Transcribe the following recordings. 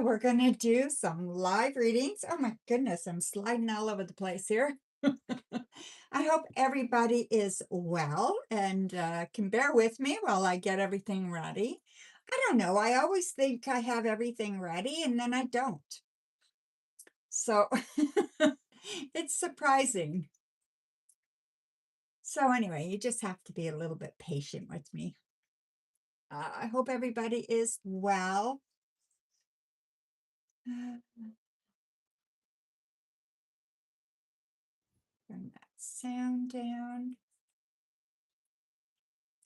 We're going to do some live readings. Oh my goodness, I'm sliding all over the place here. I hope everybody is well and can bear with me while I get everything ready. I don't know. I always think I have everything ready and then I don't. So it's surprising. So anyway, you just have to be a little bit patient with me. I hope everybody is well. Turn that sound down.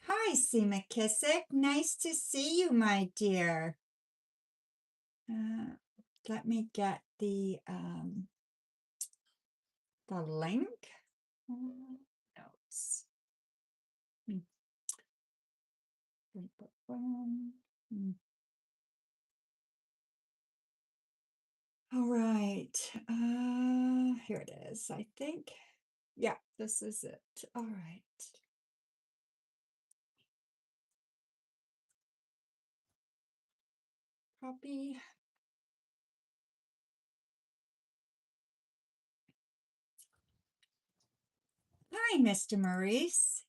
Hi, C. McKissick. Nice to see you, my dear. Let me get the link. Notes. All right. Here it is, I think. Yeah, this is it. All right. Copy. Hi, Mr. Maurice.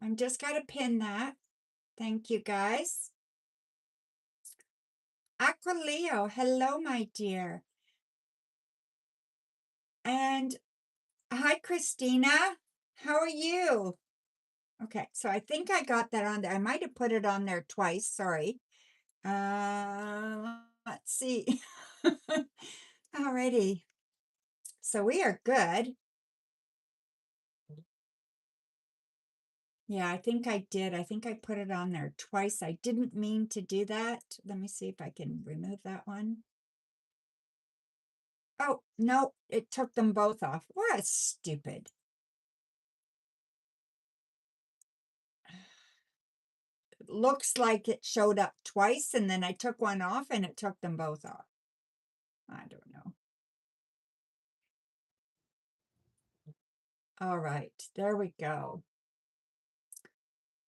I'm just got to pin that. Thank you, guys. Aquileo, hello, my dear. And hi, Christina. How are you? Okay, so I think I got that on there. I might have put it on there twice. Sorry. Let's see. Alrighty. So we are good. Yeah, I think I did. I think I put it on there twice. I didn't mean to do that. Let me see if I can remove that one. Oh, no, it took them both off. What stupid. It looks like it showed up twice and then I took one off and it took them both off. I don't know. All right, there we go.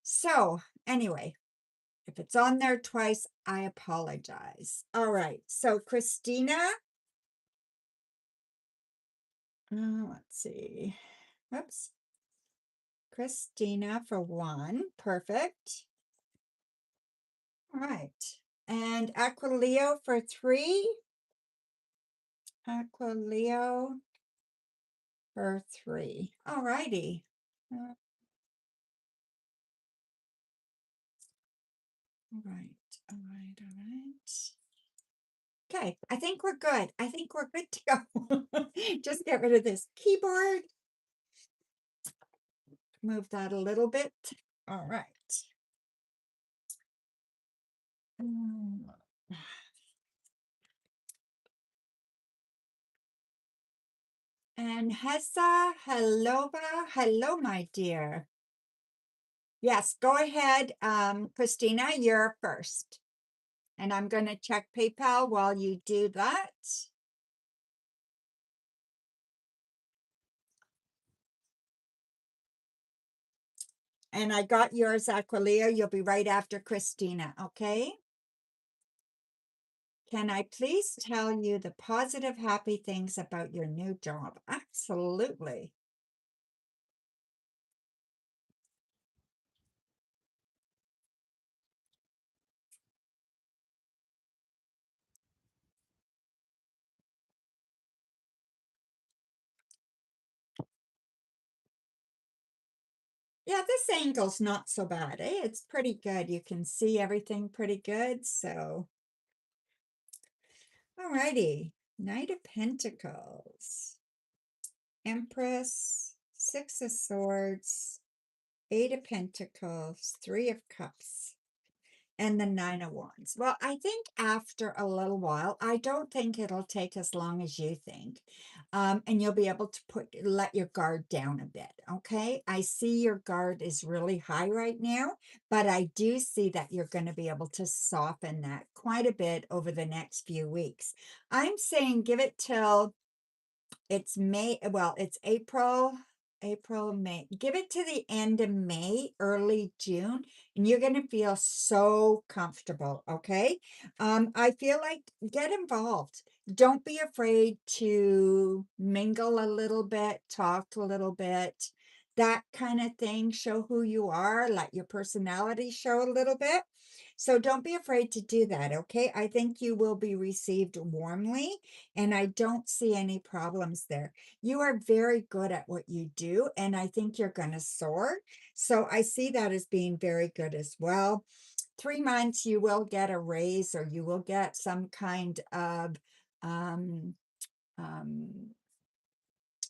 So anyway, if it's on there twice, I apologize. All right, so Christina, let's see. Oops. Christina for 1, perfect. All right, and Aquileo for 3. Aquileo for 3. All righty. All right. Okay, I think we're good. I think we're good to go. Just get rid of this keyboard. Move that a little bit. All right. And Hessa, hello, my dear. Yes, go ahead, Christina, you're first. And I'm going to check PayPal while you do that. And I got yours, Aquileo. You'll be right after Christina, okay? Can I please tell you the positive, happy things about your new job? Absolutely. Yeah, this angle's not so bad, eh? It's pretty good. You can see everything pretty good, so. All righty. Knight of Pentacles. Empress, 6 of Swords, 8 of Pentacles, 3 of Cups, and the 9 of Wands. Well, I think after a little while, I don't think it'll take as long as you think. And you'll be able to let your guard down a bit, okay? I see your guard is really high right now, but I do see that you're going to be able to soften that quite a bit over the next few weeks. I'm saying give it till it's April April, May. Give it to the end of May, early June, and you're going to feel so comfortable. Okay. I feel like get involved. Don't be afraid to mingle a little bit, talk a little bit, that kind of thing. Show who you are, let your personality show a little bit. So don't be afraid to do that. Okay. I think you will be received warmly, and I don't see any problems there. You are very good at what you do, and I think you're going to soar. So I see that as being very good as well. 3 months, you will get a raise, or you will get some kind of um, um,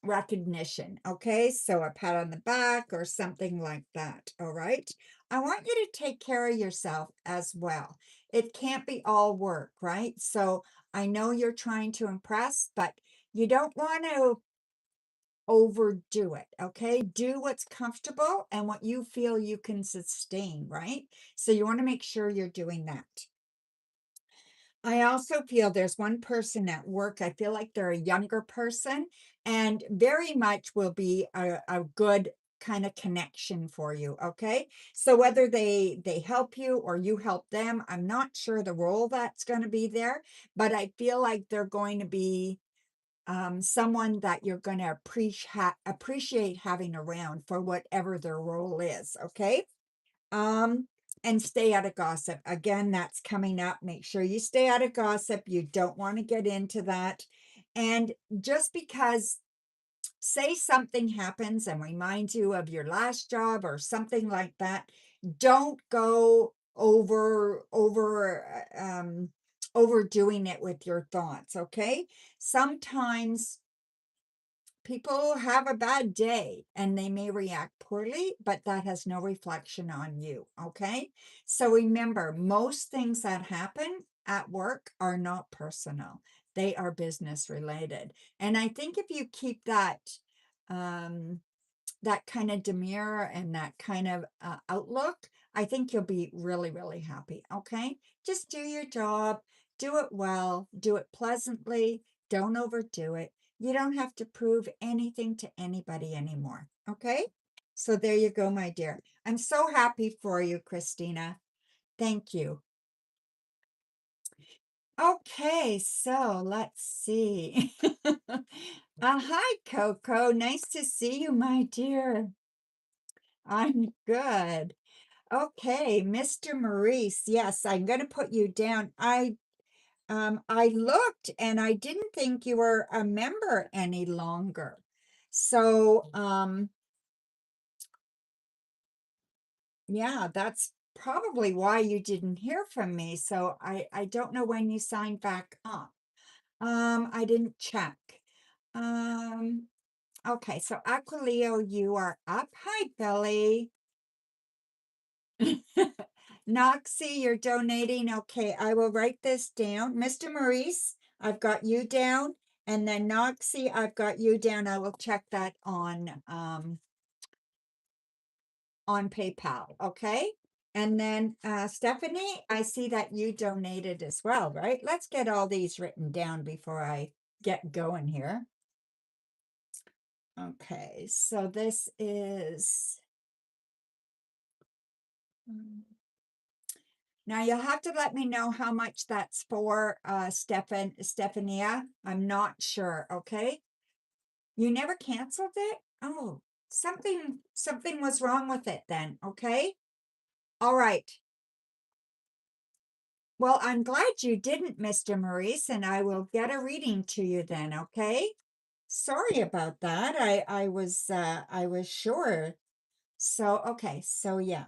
recognition. Okay. So a pat on the back or something like that. All right. I want you to take care of yourself as well. It can't be all work, right? So I know you're trying to impress, but you don't want to overdo it. Okay. Do what's comfortable and what you feel you can sustain, right? So you want to make sure you're doing that. I also feel there's one person at work. I feel like they're a younger person and very much will be a good kind of connection for you. Okay. So whether they help you or you help them, I'm not sure the role that's going to be there, but I feel like they're going to be someone that you're going to appreciate having around for whatever their role is. Okay. Um, and stay out of gossip. Again, that's coming up. Make sure you stay out of gossip. You don't want to get into that. And just because, say something happens and reminds you of your last job or something like that, don't go overdoing it with your thoughts. Okay. Sometimes people have a bad day and they may react poorly, but that has no reflection on you. Okay. So remember, most things that happen at work are not personal, they are business related. And I think if you keep um, that kind of demeanor and that kind of outlook, I think you'll be really, really happy. Okay. Just do your job, do it well, do it pleasantly, don't overdo it. You don't have to prove anything to anybody anymore. Okay. So there you go, my dear. I'm so happy for you, Christina. Thank you. Okay, so let's see. Hi, Coco. Nice to see you, my dear. I'm good. Okay, Mr. Maurice. Yes, I'm going to put you down. I looked and I didn't think you were a member any longer. So, yeah, that's probably why you didn't hear from me. So I don't know when you signed back up. I didn't check. Um, okay, so Aquileo, you are up. Hi, Billy. Noxie, you're donating. Okay, I will write this down. Mr. Maurice, I've got you down. And then Noxie, I've got you down. I will check that on PayPal. Okay. And then Stephanie, I see that you donated as well, right? Let's get all these written down before I get going here. Okay, so this is now you'll have to let me know how much that's for, Stephania. I'm not sure. Okay. You never canceled it? Oh, something was wrong with it then. Okay. All right. Well, I'm glad you didn't, Mr. Maurice, and I will get a reading to you then. Okay. Sorry about that. I was sure. So, okay. So yeah.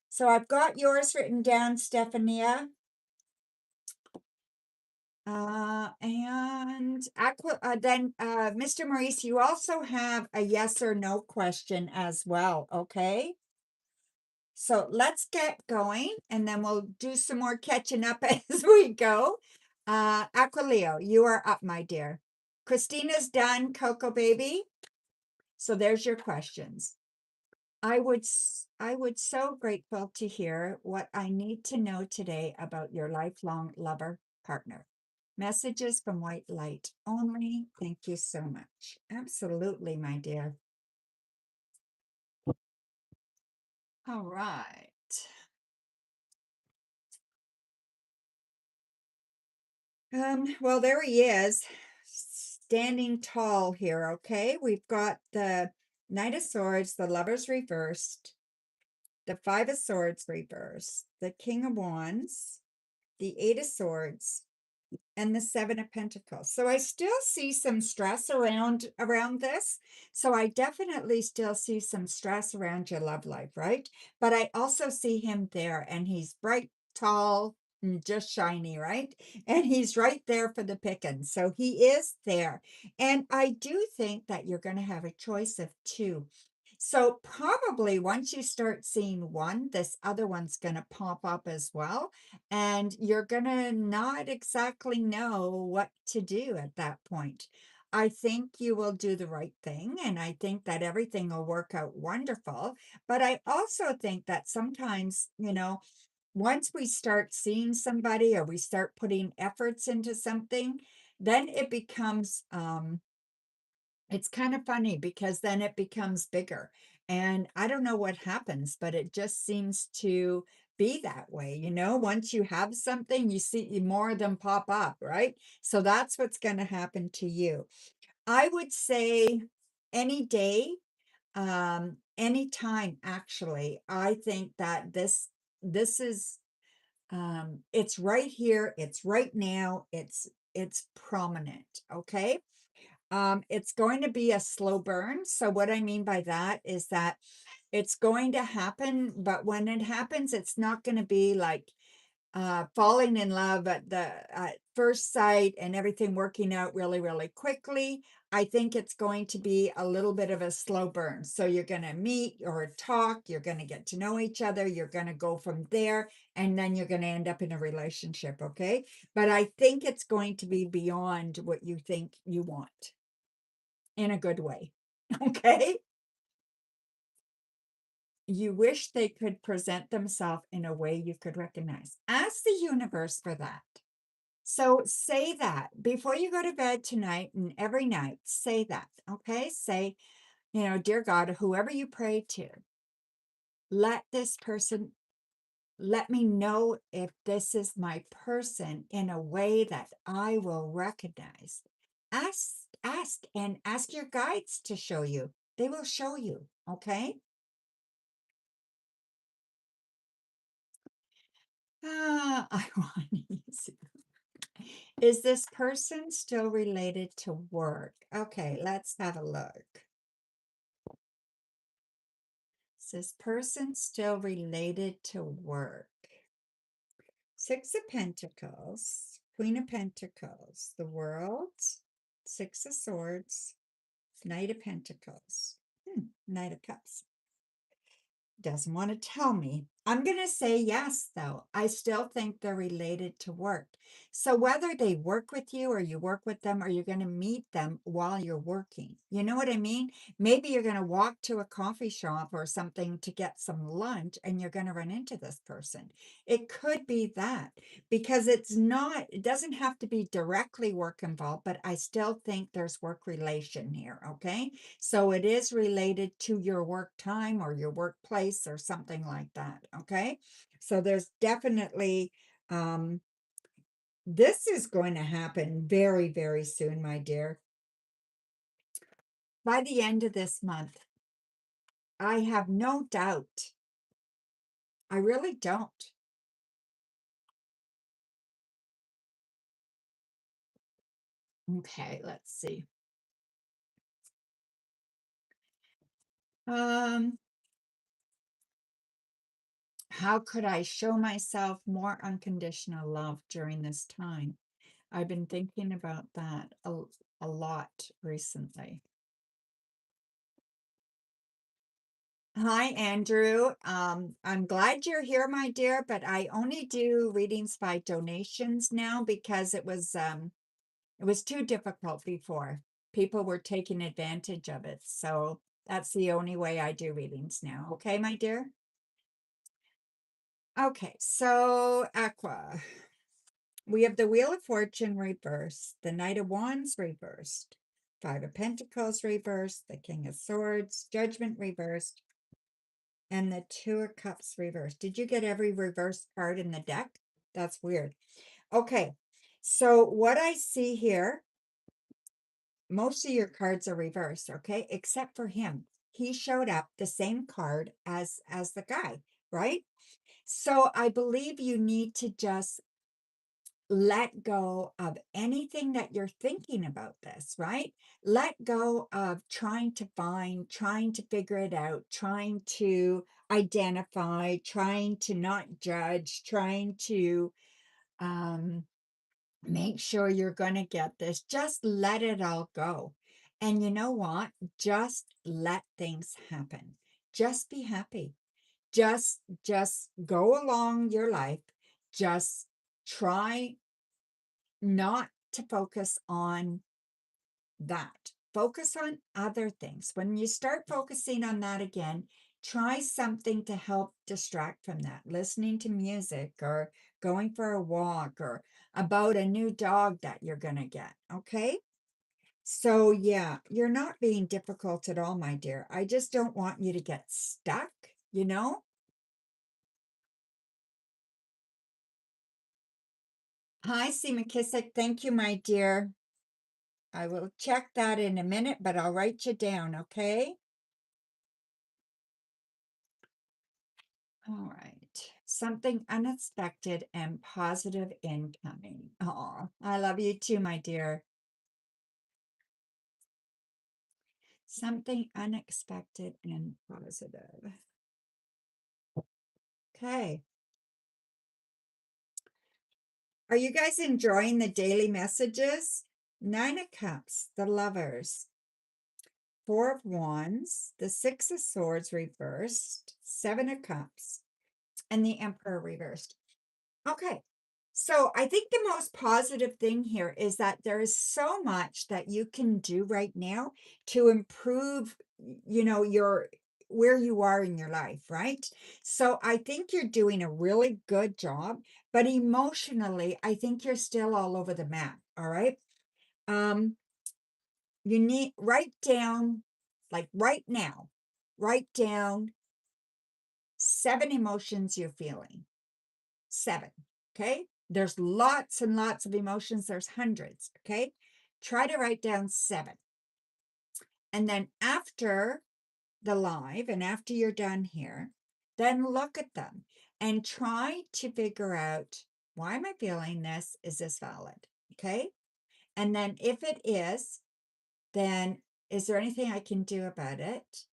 So I've got yours written down, Stephania. And then Mr. Maurice, you also have a yes or no question as well, okay? So let's get going and then we'll do some more catching up as we go. Aquileo, you are up, my dear. Christina's done, Coco baby. So there's your questions. I would so grateful to hear what I need to know today about your lifelong lover partner. Messages from white light only. Thank you so much. Absolutely, my dear. All right. Well, there he is, standing tall here, okay? We've got the Knight of Swords, the Lovers reversed, the Five of Swords reversed, the King of Wands, the Eight of Swords, and the Seven of Pentacles. So I still see some stress around this. So I definitely still see some stress around your love life, right? But I also see him there, and he's bright, tall, and just shiny, right? And he's right there for the picking. So he is there. And I do think that you're going to have a choice of two. So probably once you start seeing one, this other one's going to pop up as well, and you're gonna not exactly know what to do at that point. I think you will do the right thing, and I think that everything will work out wonderful. But I also think that sometimes, once we start seeing somebody or we start putting efforts into something, then it becomes it's kind of funny because then it becomes bigger. And I don't know what happens, but it just seems to be that way. Once you have something, you see more of them pop up, right? So that's what's going to happen to you. I would say any day, any time, actually. I think that this is it's right here, it's right now, it's prominent, okay? It's going to be a slow burn. So what I mean by that is that it's going to happen, but when it happens, it's not going to be like falling in love at the first sight and everything working out really, really quickly. I think it's going to be a little bit of a slow burn. So you're going to meet or talk, you're going to get to know each other, you're going to go from there, and then you're going to end up in a relationship, okay? But I think it's going to be beyond what you think you want in a good way. Okay. You wish they could present themselves in a way you could recognize. Ask the universe for that. So say that before you go to bed tonight and every night, say that. Okay. Say, dear God, whoever you pray to, let this person, let me know if this is my person in a way that I will recognize. Ask your guides to show you. They will show you. Okay. I want to use it. Is this person still related to work? Okay, let's have a look. Is this person still related to work? Six of Pentacles, Queen of Pentacles, the World, Six of Swords, Knight of Pentacles, Knight of Cups. Doesn't want to tell me. I'm going to say yes, though. I still think they're related to work. So whether they work with you or you work with them or you're going to meet them while you're working, you know what I mean? Maybe you're going to walk to a coffee shop or something to get some lunch and you're going to run into this person. It could be that because it doesn't have to be directly work involved, but I still think there's work relation here. Okay. So it is related to your work time or your workplace or something like that. Okay. So there's definitely, this is going to happen very, very soon, my dear. By the end of this month, I have no doubt. I really don't. Okay, let's see. How could I show myself more unconditional love during this time? I've been thinking about that a lot recently. Hi, Andrew. I'm glad you're here, my dear, but I only do readings by donations now because it was too difficult before. People were taking advantage of it. So that's the only way I do readings now. Okay, my dear? Okay, so Aqua. We have the Wheel of Fortune reversed, the Knight of Wands reversed, Five of Pentacles reversed, the King of Swords, Judgment reversed, and the Two of Cups reversed. Did you get every reverse card in the deck? That's weird. Okay, so what I see here, most of your cards are reversed, okay, except for him. He showed up the same card as the guy, right? So I believe you need to just let go of anything that you're thinking about this, right? Let go of trying to find, trying to figure it out, trying to identify, trying to not judge, trying to make sure you're going to get this. Just let it all go. And you know what? Just let things happen. Just be happy. Just go along your life. Just try not to focus on that. Focus on other things. When you start focusing on that again, try something to help distract from that. Listening to music or going for a walk or about a new dog that you're going to get. Okay. So, yeah, you're not being difficult at all, my dear. I just don't want you to get stuck, you know? Hi, C. McKissick. Thank you, my dear. I will check that in a minute, but I'll write you down, okay? All right. Something unexpected and positive incoming. Oh, I love you too, my dear. Something unexpected and positive. Okay. Are you guys enjoying the daily messages? 9 of Cups, the Lovers. 4 of Wands, the 6 of Swords reversed, 7 of Cups, and the Emperor reversed. Okay. So I think the most positive thing here is that there is so much that you can do right now to improve, your where you are in your life, right? So I think you're doing a really good job, but emotionally, I think you're still all over the map, all right? Um, you need write down, like right now, write down 7 emotions you're feeling. 7. Okay. There's lots and lots of emotions. There's hundreds. Okay. Try to write down 7. And then after the live and after you're done here, then look at them and try to figure out, why am I feeling this? Is this valid? Okay. And then if it is, then is there anything I can do about it?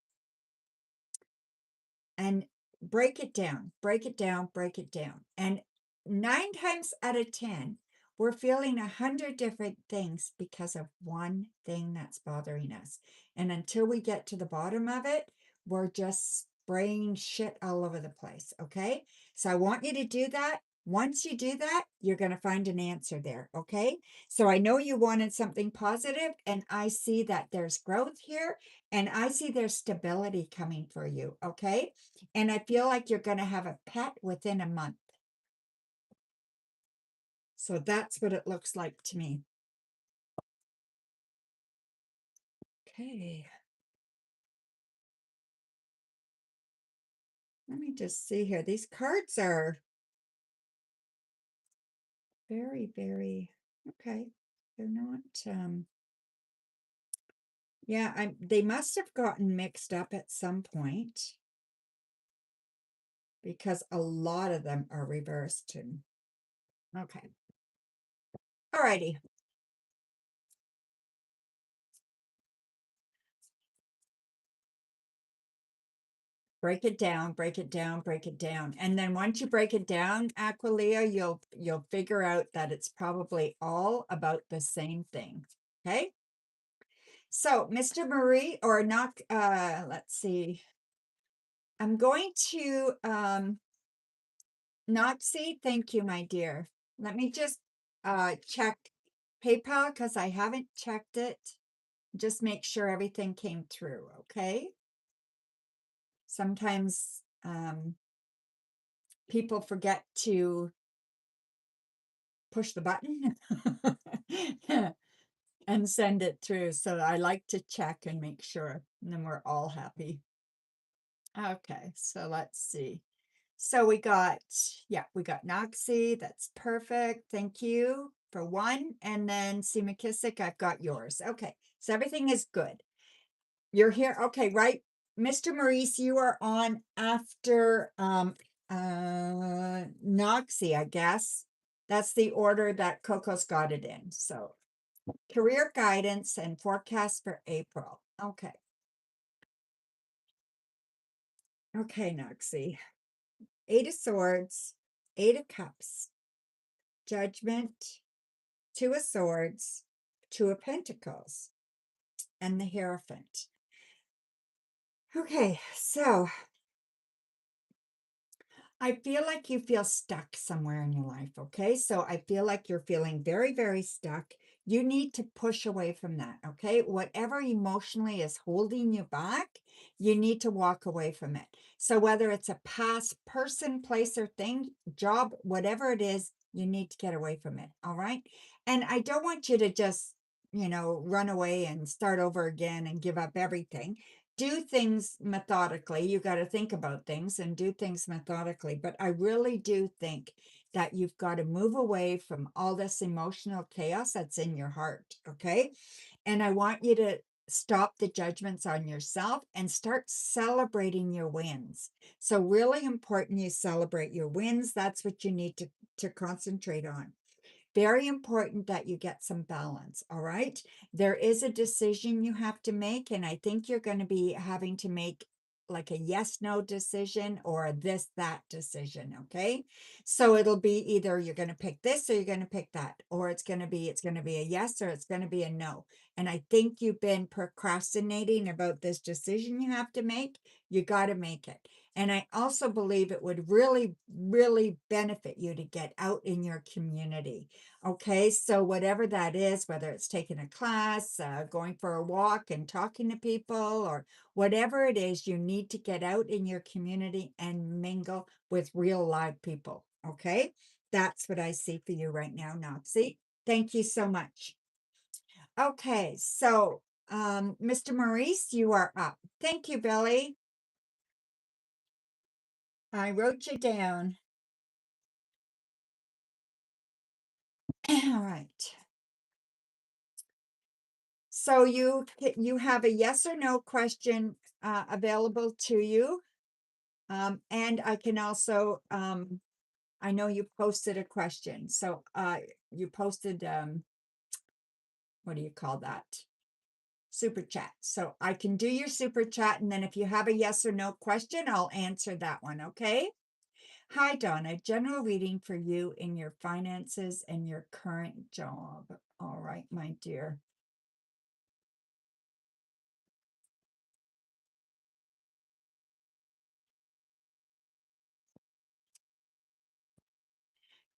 And break it down, break it down, break it down. And 9 times out of 10, we're feeling 100 different things because of one thing that's bothering us. And until we get to the bottom of it, we're just spraying shit all over the place. Okay. So I want you to do that. Once you do that, you're going to find an answer there. Okay. So I know you wanted something positive, and I see that there's growth here, and I see there's stability coming for you. Okay. And I feel like you're going to have a pet within a month. So that's what it looks like to me. Okay. Let me just see here. These cards are very, very, okay. They're not, yeah, they must have gotten mixed up at some point because a lot of them are reversed. And okay. All righty. Break it down, break it down, break it down. And then once you break it down, Aquilia, you'll figure out that it's probably all about the same thing. Okay. So Mr. Marie, or not, let's see. I'm going to not see. Thank you, my dear. Let me just check PayPal because I haven't checked it. Just make sure everything came through. Okay. Sometimes people forget to push the button and send it through. So I like to check and make sure, and then we're all happy. Okay, so let's see. So we got, yeah, we got Noxie. That's perfect. Thank you for one. And then C. McKissick, I've got yours. Okay, so everything is good. You're here. Okay, right. Mr. Maurice, you are on after Noxie, I guess. That's the order that Coco's got it in. So career guidance and forecast for April. Okay. Okay, Noxie. Eight of Swords, Eight of Cups, Judgment, Two of Swords, Two of Pentacles, and the Hierophant. Okay, so I feel like you feel stuck somewhere in your life, okay? So I feel like you're feeling very, very stuck. You need to push away from that, okay? Whatever emotionally is holding you back, you need to walk away from it. So whether it's a past person, place, or thing, job, whatever it is, you need to get away from it, all right? And I don't want you to just, run away and start over again and give up everything. Do things methodically. You got to think about things and do things methodically. But I really do think that you've got to move away from all this emotional chaos that's in your heart. Okay. And I want you to stop the judgments on yourself and start celebrating your wins. So, really important you celebrate your wins. That's what you need to concentrate on. Very important that you get some balance, all right? There is a decision you have to make, and I think you're going to be having to make like a yes no decision or a this that decision, okay? So it'll be either you're going to pick this or you're going to pick that, or it's going to be a yes or it's going to be a no. And I think you've been procrastinating about this decision you have to make. You got to make it. And I also believe it would really, really benefit you to get out in your community. Okay, so whatever that is, whether it's taking a class, going for a walk and talking to people, or whatever it is, you need to get out in your community and mingle with real live people. Okay, that's what I see for you right now, Noxie. Thank you so much. Okay, so Mr. Maurice, you are up. Thank you, Billy. I wrote you down. All right. So you have a yes or no question available to you. And I can also, I know you posted a question. So you posted, what do you call that? Super chat. So I can do your super chat. And then if you have a yes or no question, I'll answer that one. Okay. Hi, Donna. General reading for you in your finances and your current job. All right, my dear.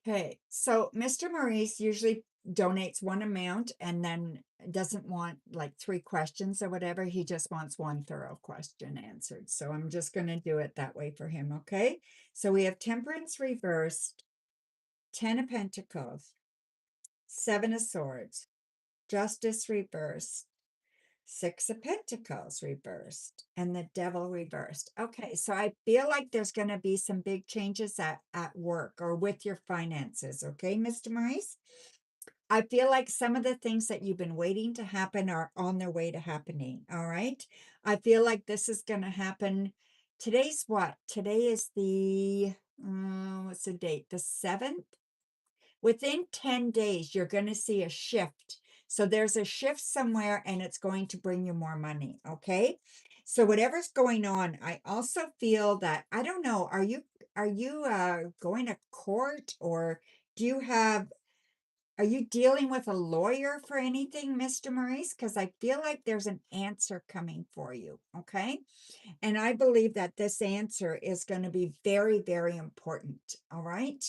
Okay, so Mr. Maurice usually donates one amount and then doesn't want like three questions or whatever. He just wants one thorough question answered. So I'm just going to do it that way for him. Okay, so we have Temperance reversed, 10 of Pentacles, 7 of Swords, Justice reversed, Six of Pentacles reversed, and the Devil reversed. Okay, so I feel like there's going to be some big changes at work or with your finances. Okay, Mr. Maurice? I feel like some of the things that you've been waiting to happen are on their way to happening. All right. I feel like this is going to happen. Today's what? Today is what's the date? The 7th? Within 10 days, you're going to see a shift. So there's a shift somewhere and it's going to bring you more money. Okay. So whatever's going on, I also feel that, I don't know, are you going to court, or do you have, are you dealing with a lawyer for anything, Mr. Maurice? Because I feel like there's an answer coming for you. Okay. And I believe that this answer is going to be very, very important. All right.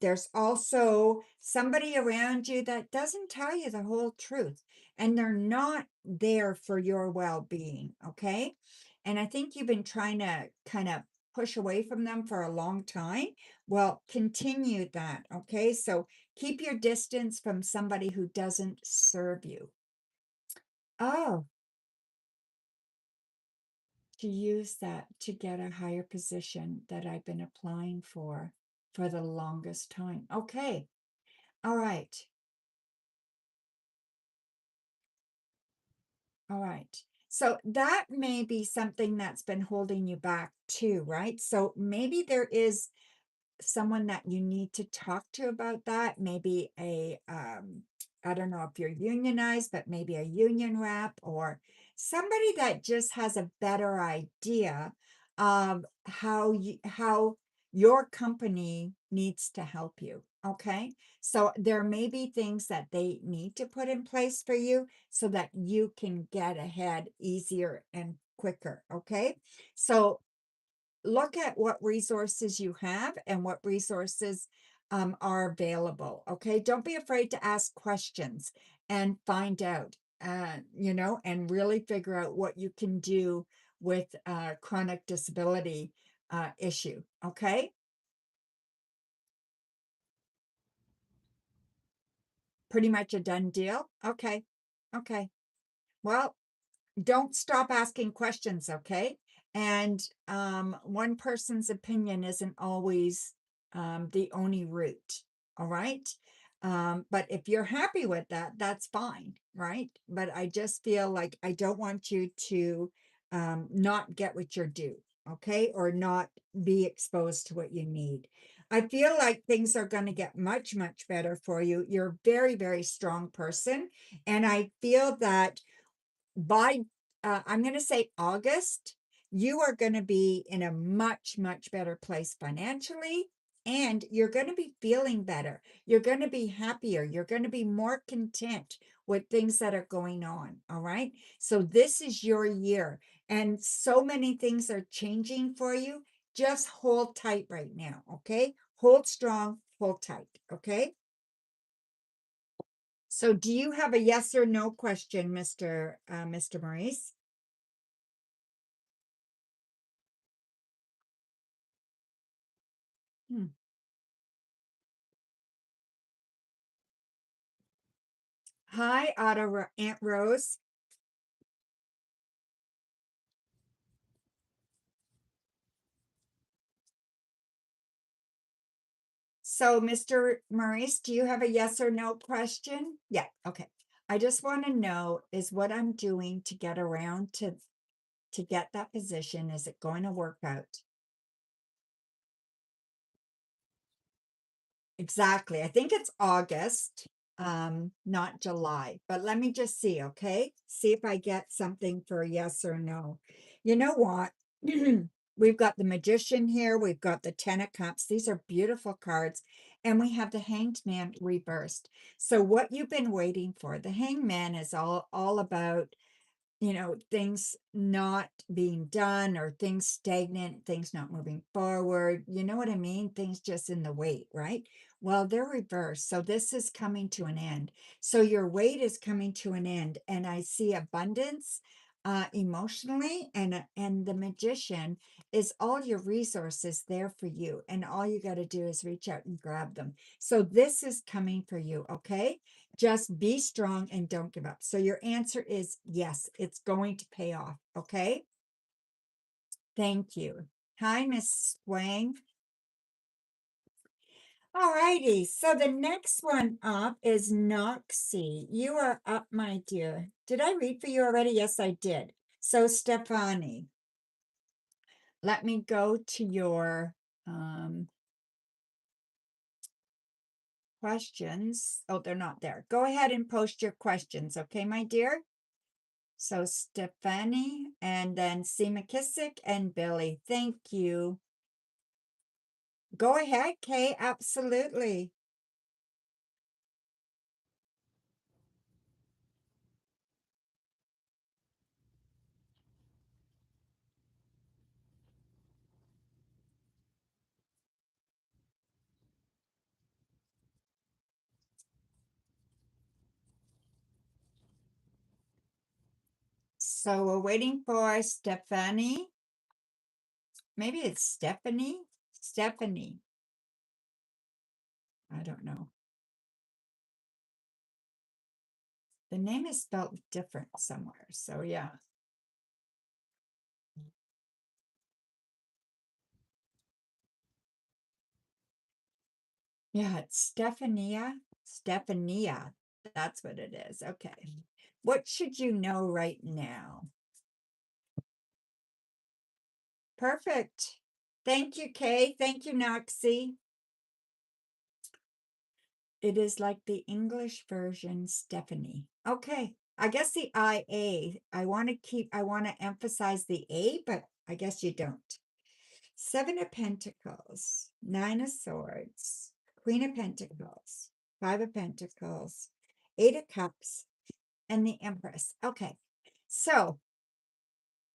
There's also somebody around you that doesn't tell you the whole truth, and they're not there for your well-being. Okay. And I think you've been trying to kind of push away from them for a long time. Well, continue that. Okay. So keep your distance from somebody who doesn't serve you. Oh, to use that to get a higher position that I've been applying for the longest time. Okay. All right. All right. So that may be something that's been holding you back too, right? So maybe there is someone that you need to talk to about that. Maybe I don't know if you're unionized, but maybe a union rep or somebody that just has a better idea of how your company needs to help you. Okay. So there may be things that they need to put in place for you so that you can get ahead easier and quicker. Okay. So look at what resources you have and what resources are available. Okay. Don't be afraid to ask questions and find out, and really figure out what you can do with chronic disability issue. Okay. Pretty much a done deal. Okay. Okay. Well, don't stop asking questions, okay? And one person's opinion isn't always the only route, all right? But if you're happy with that, that's fine, right? But I just feel like I don't want you to not get what you're due, okay? Or not be exposed to what you need. I feel like things are going to get much, much better for you. You're a very, very strong person. And I feel that by I'm going to say August, you are going to be in a much, much better place financially, and you're going to be feeling better. You're going to be happier. You're going to be more content with things that are going on. All right. So this is your year, and so many things are changing for you. Just hold tight right now. Okay. Hold strong, hold tight. Okay. So do you have a yes or no question, Mr. Maurice? Hmm. Hi, Aunt Rose. So, Mr. Maurice, do you have a yes or no question? Yeah, okay. I just want to know, is what I'm doing to get around to get that position, is it going to work out? Exactly. I think it's August, not July, but let me just see, okay? See if I get something for a yes or no. You know what? We've got the Magician here. We've got the Ten of Cups. These are beautiful cards. And we have the Hanged Man reversed. So what you've been waiting for, the Hanged Man is all about things not being done or things stagnant, things not moving forward. You know what I mean? Things just in the wait, right? Well, they're reversed. So this is coming to an end. So your wait is coming to an end. And I see abundance emotionally, and the Magician is all your resources there for you. And all you got to do is reach out and grab them. So this is coming for you. Okay. Just be strong and don't give up. So your answer is yes, it's going to pay off. Okay. Thank you. Hi, Miss Wang. All righty. So the next one up is Noxie. You are up, my dear. Did I read for you already? Yes, I did. So Stefani, let me go to your questions. Oh, they're not there. Go ahead and post your questions. Okay, my dear. So Stephanie and then C. McKissick and Billy. Thank you. Go ahead, Kay. Absolutely. So we're waiting for Stephanie. Maybe it's Stephanie. Stephanie. I don't know. The name is spelled different somewhere. So yeah. Yeah, it's Stephania. That's what it is. Okay. What should you know right now? Perfect. Thank you, Kay. Thank you, Noxie. It is like the English version, Stephanie. Okay. I guess the IA. I want to emphasize the A, but I guess you don't. Seven of Pentacles, Nine of Swords, Queen of Pentacles, Five of Pentacles, Eight of Cups, and the Empress. Okay. So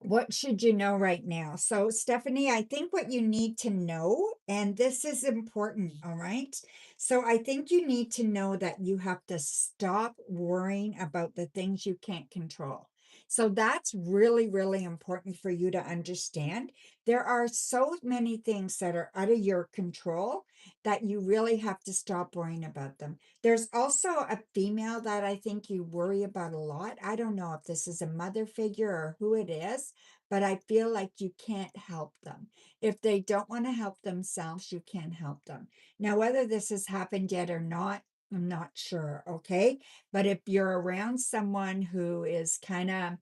what should you know right now? So, Stephanie, I think what you need to know, and this is important, all right? So, I think you need to know that you have to stop worrying about the things you can't control. So, that's really, really important for you to understand. There are so many things that are out of your control that you really have to stop worrying about them. There's also a female that I think you worry about a lot. I don't know if this is a mother figure or who it is, but I feel like you can't help them. If they don't want to help themselves, you can't help them. Now, whether this has happened yet or not, I'm not sure. Okay. But if you're around someone who is kind of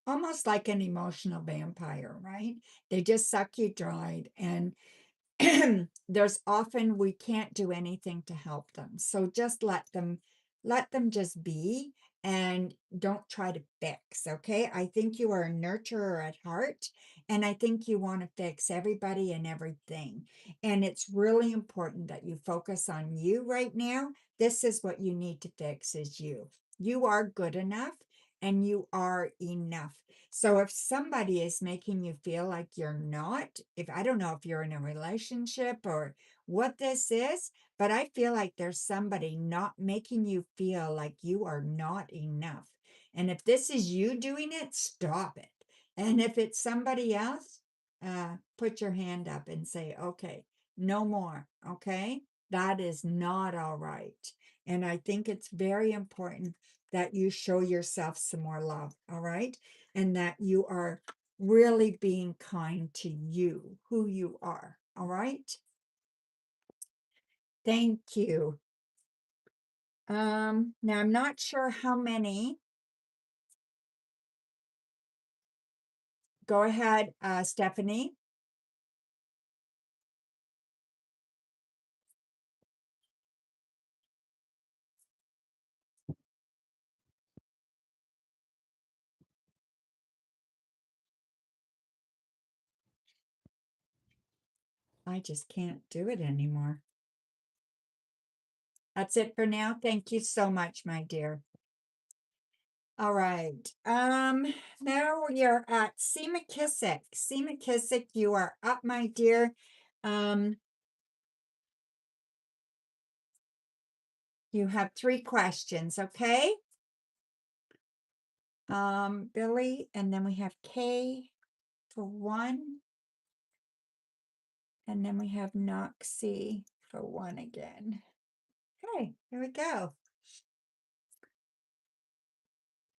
almost like an emotional vampire, right? They just suck you dry. And there's often we can't do anything to help them. So just let them just be and don't try to fix, okay? I think you are a nurturer at heart, and I think you want to fix everybody and everything. And it's really important that you focus on you right now. This is what you need to fix is you. You are good enough and you are enough. So if somebody is making you feel like you're not, if I don't know if you're in a relationship or what this is, but I feel like there's somebody not making you feel like you are not enough. And if this is you doing it, stop it. And if it's somebody else, put your hand up and say, okay, no more. Okay. That is not all right. And I think it's very important that you show yourself some more love. All right. And that you are really being kind to you, who you are. All right. Thank you. Now I'm not sure how many. Go ahead, Stephanie. I just can't do it anymore. That's it for now. Thank you so much, my dear. All right. Now we are at C. McKissick. C. McKissick, you are up, my dear. You have 3 questions, okay? Billy, and then we have K for 1, and then we have Noxie for 1 again. Okay, here we go.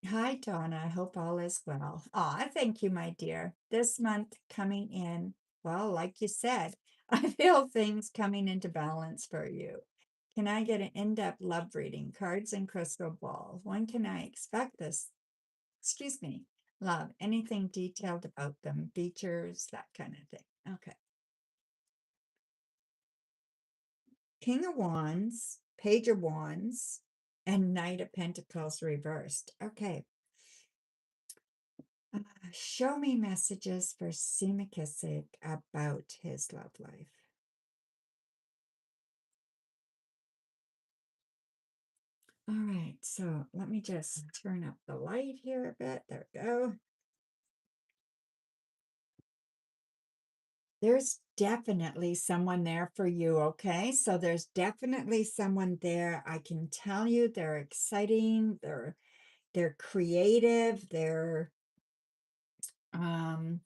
Hi, Donna. I hope all is well. Aw, thank you, my dear. This month coming in, well, like you said, I feel things coming into balance for you. Can I get an in-depth love reading, cards and crystal ball? When can I expect this? Excuse me, love, anything detailed about them, features, that kind of thing. Okay. King of Wands, Page of Wands, and Knight of Pentacles reversed. Okay. Show me messages for C. McKissick about his love life. All right, so let me just turn up the light here a bit. There we go. There's definitely someone there for you, okay? So there's definitely someone there. I can tell you they're exciting, they're creative, um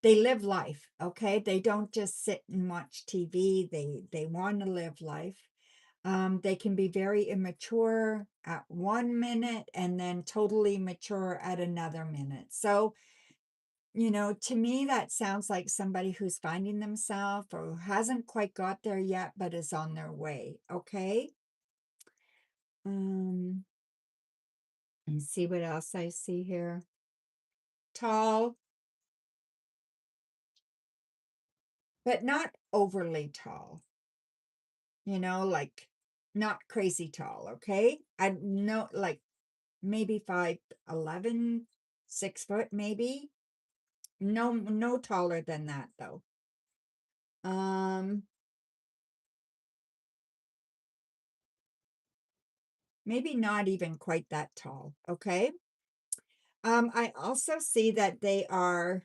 they live life, okay? They don't just sit and watch TV. They want to live life. They can be very immature at 1 minute and then totally mature at another minute. So you know, to me, that sounds like somebody who's finding themselves or who hasn't quite got there yet, but is on their way. Okay. Um, and see what else I see here. Tall, but not overly tall, you know, like not crazy tall. Okay. I know, like maybe 5'11", 6 foot, maybe. No taller than that though. Um, maybe not even quite that tall. Okay. I also see that uh,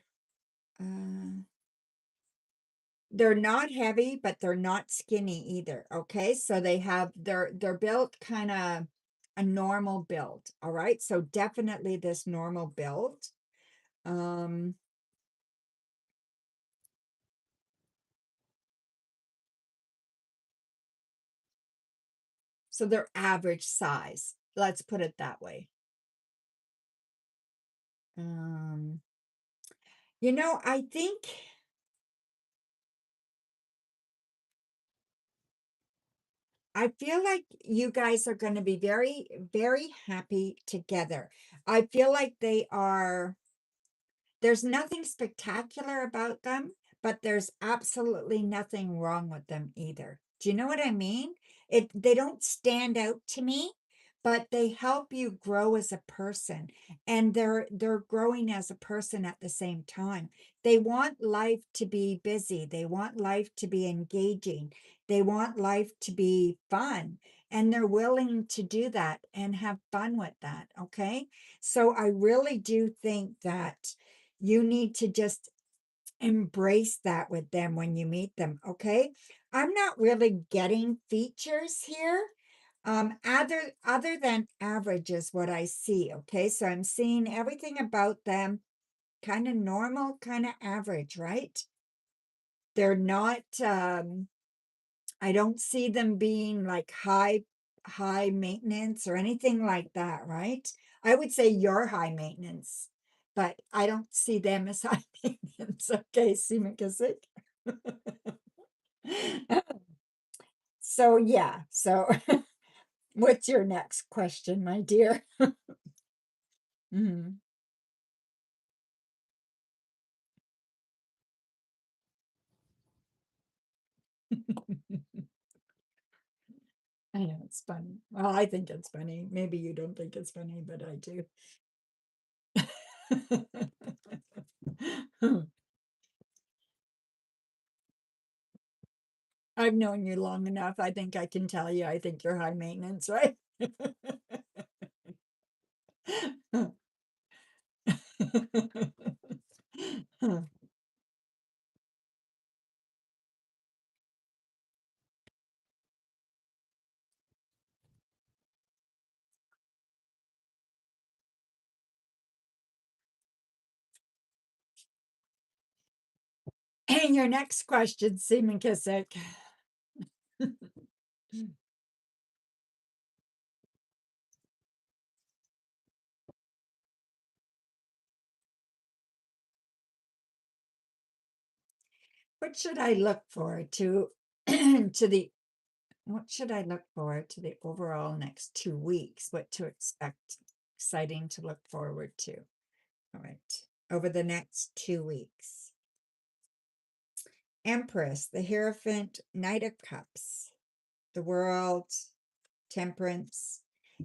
they're not heavy, but they're not skinny either. Okay. So they're built kind of a normal build. All right. So definitely this normal build. Um, so they're average size. Let's put it that way. Um, you know, I feel like you guys are going to be very, very happy together. I feel like there's nothing spectacular about them, but there's absolutely nothing wrong with them either. Do you know what I mean? They don't stand out to me, but they help you grow as a person, and they're growing as a person at the same time. They want life to be busy. They want life to be engaging. They want life to be fun, and they're willing to do that and have fun with that, okay? So I really do think that you need to just embrace that with them when you meet them, okay? I'm not really getting features here. Other than average is what I see, okay? So I'm seeing everything about them kind of normal, kind of average, right? They're not I don't see them being like high maintenance or anything like that, right? I would say you're high maintenance, but I don't see them as high maintenance. Okay, see McKissick. So yeah, so what's your next question, my dear? Mhm. I know it's funny. Well, I think it's funny. Maybe you don't think it's funny, but I do. I've known you long enough. I think I can tell you, I think you're high maintenance, right? And your next question, Seaman Kissick. What should I look for to to the what should I look for to the overall next 2 weeks? What to expect? Exciting to look forward to. All right. Over the next 2 weeks. Empress, the Hierophant, Knight of Cups, the World, Temperance,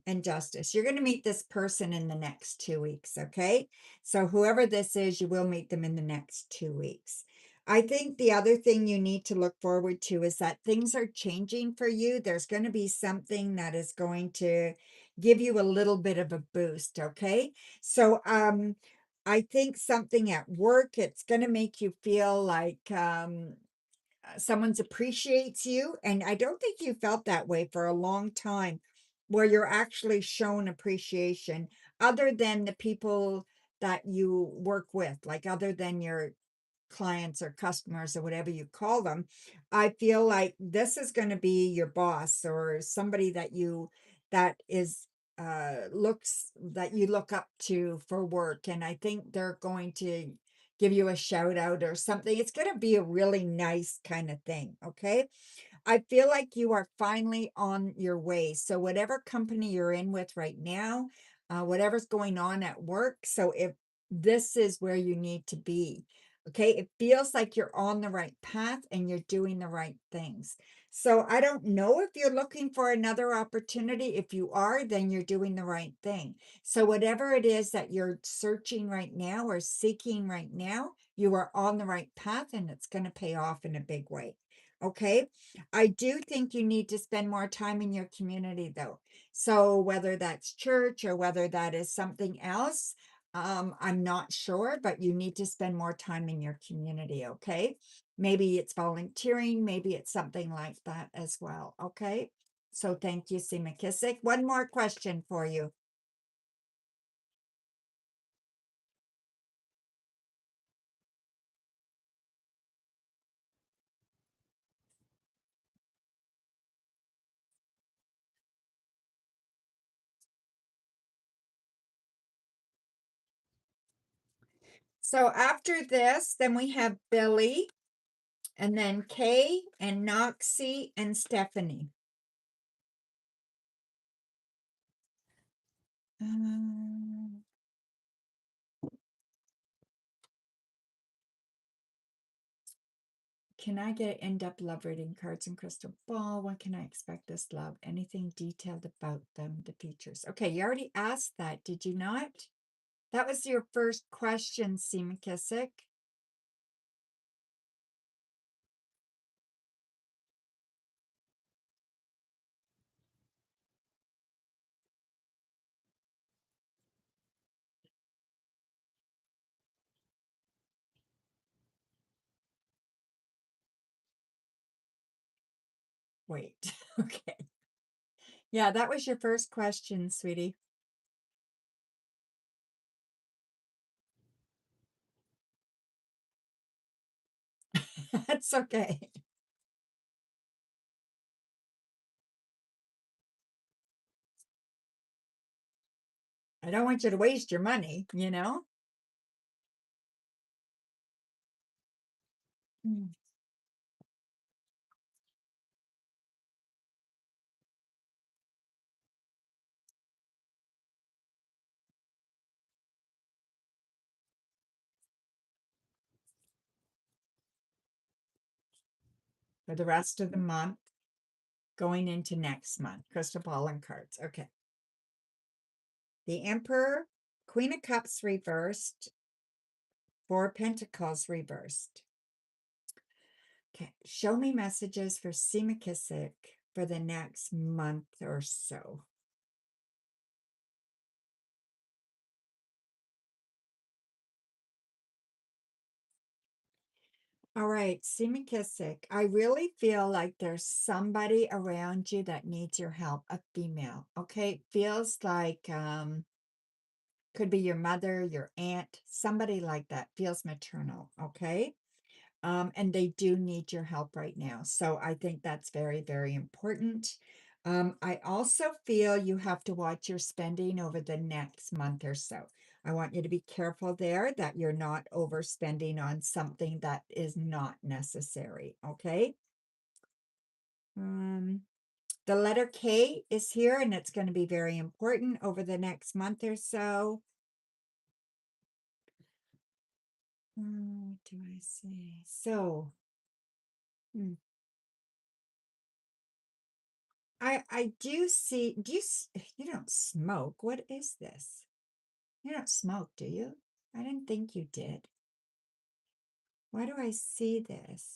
and Justice. You're going to meet this person in the next 2 weeks, okay? So whoever this is, you will meet them in the next 2 weeks. I think the other thing you need to look forward to is that things are changing for you. There's going to be something that is going to give you a little bit of a boost, okay? So I think something at work, it's going to make you feel like someone's appreciates you, and I don't think you felt that way for a long time, where you're actually shown appreciation other than the people that you work with, like other than your clients or customers or whatever you call them. I feel like this is going to be your boss or somebody that is looks that you look up to for work, and I think they're going to give you a shout out or something. It's going to be a really nice kind of thing. Okay. I feel like you are finally on your way. So whatever company you're in with right now, whatever's going on at work. So if this is where you need to be, okay, it feels like you're on the right path and you're doing the right things. So I don't know if you're looking for another opportunity. If you are, then you're doing the right thing. So whatever it is that you're searching right now or seeking right now, you are on the right path and it's going to pay off in a big way. Okay. I do think you need to spend more time in your community though. So whether that's church or whether that is something else, I'm not sure, but you need to spend more time in your community. Okay. Maybe it's volunteering, maybe it's something like that as well. Okay. So thank you, C. McKissick. One more question for you. So after this, then we have Billy and then Kay and Noxie and Stephanie. Can I get in-depth love reading cards and crystal ball? When can I expect this love? Anything detailed about them, the features? Okay, you already asked that, did you not? That was your first question, C. McKissick. Wait, okay. Yeah, that was your first question, sweetie. That's okay. I don't want you to waste your money, you know? Mm. For the rest of the month, going into next month, crystal ball and cards. Okay. The Emperor, Queen of Cups reversed, Four of Pentacles reversed. Okay, show me messages for C. McKissick for the next month or so. All right, C. McKissick, I really feel like there's somebody around you that needs your help, a female. Okay, feels like could be your mother, your aunt, somebody like that, feels maternal. Okay. And they do need your help right now. So I think that's very, very important. I also feel you have to watch your spending over the next month or so. I want you to be careful there that you're not overspending on something that is not necessary. Okay. The letter K is here and it's going to be very important over the next month or so. What do I say? So, I do see, you don't smoke. What is this? You don't smoke, do you? I didn't think you did. Why do I see this?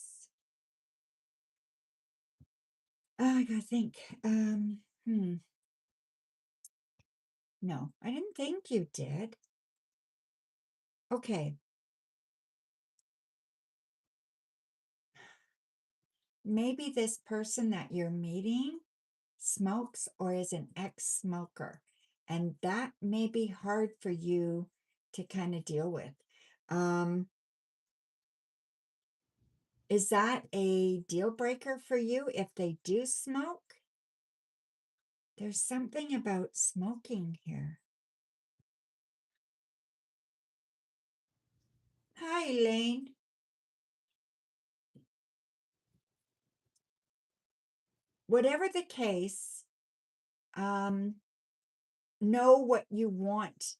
Oh, I gotta think. No, I didn't think you did. Okay. Maybe this person that you're meeting smokes or is an ex-smoker, and that may be hard for you to kind of deal with. Is that a deal breaker for you if they do smoke? There's something about smoking here. Hi, Elaine. Whatever the case, um, know what you want.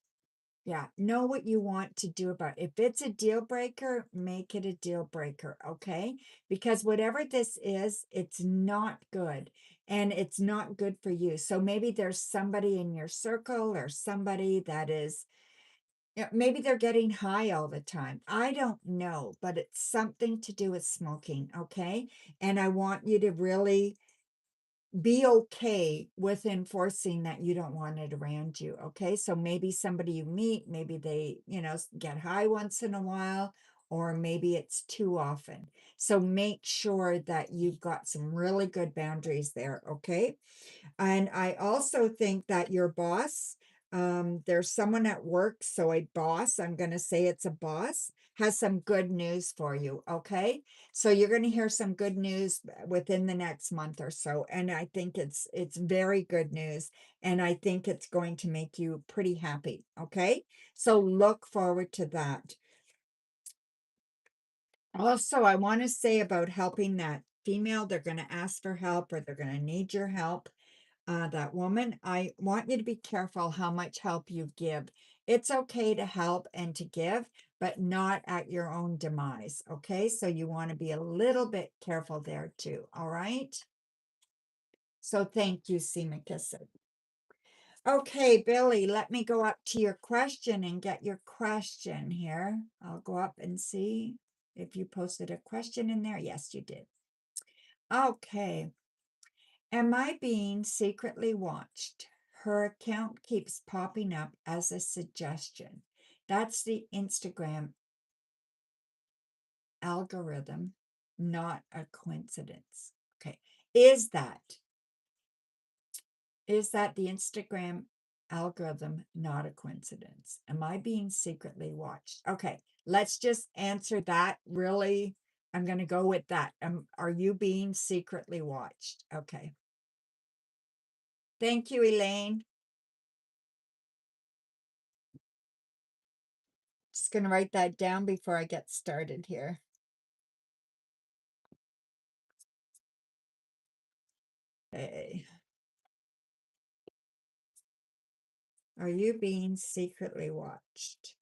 Yeah, know what you want to do about it. If it's a deal breaker, make it a deal breaker, okay? Because whatever this is, it's not good and it's not good for you. So maybe there's somebody in your circle or somebody that is, yeah, maybe they're getting high all the time. I don't know, but it's something to do with smoking, okay? And I want you to really be okay with enforcing that you don't want it around you. Okay. So maybe somebody you meet, maybe they, get high once in a while, or maybe it's too often. So make sure that you've got some really good boundaries there. Okay. And I also think that your boss, there's someone at work, so a boss, I'm going to say it's a boss, has some good news for you. Okay. So you're going to hear some good news within the next month or so. And I think it's very good news. And I think it's going to make you pretty happy. Okay. So look forward to that. Also, I want to say about helping that female, they're going to ask for help or they're going to need your help. That woman, I want you to be careful how much help you give. It's okay to help and to give, but not at your own demise. Okay. So you want to be a little bit careful there too. All right. So thank you, Seema Kisser. Okay, Billy, let me go up to your question and get your question here. I'll go up and see if you posted a question in there. Yes, you did. Okay. Am I being secretly watched? Her account keeps popping up as a suggestion. That's the Instagram algorithm, not a coincidence. Okay. Is that the Instagram algorithm not a coincidence? Am I being secretly watched? Okay. Let's just answer that really. I'm going to go with that. Are you being secretly watched? Okay. Thank you, Elaine. Just going to write that down before I get started here. Okay. Are you being secretly watched?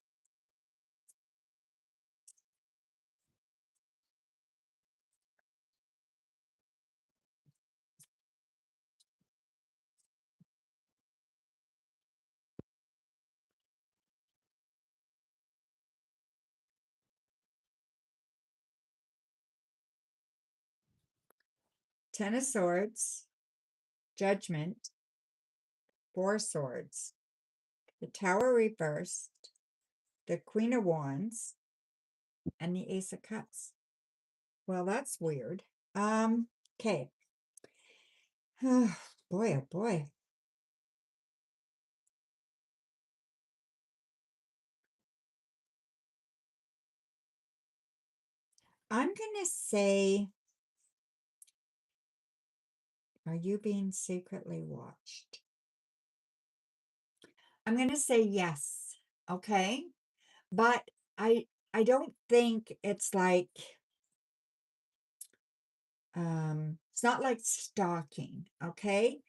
Ten of Swords, Judgment, Four Swords, the Tower reversed, the Queen of Wands, and the Ace of Cups. Well, that's weird. Okay. Oh, boy, oh boy. I'm gonna say, are you being secretly watched? I'm gonna say yes. Okay. But I don't think it's like it's not like stalking, okay?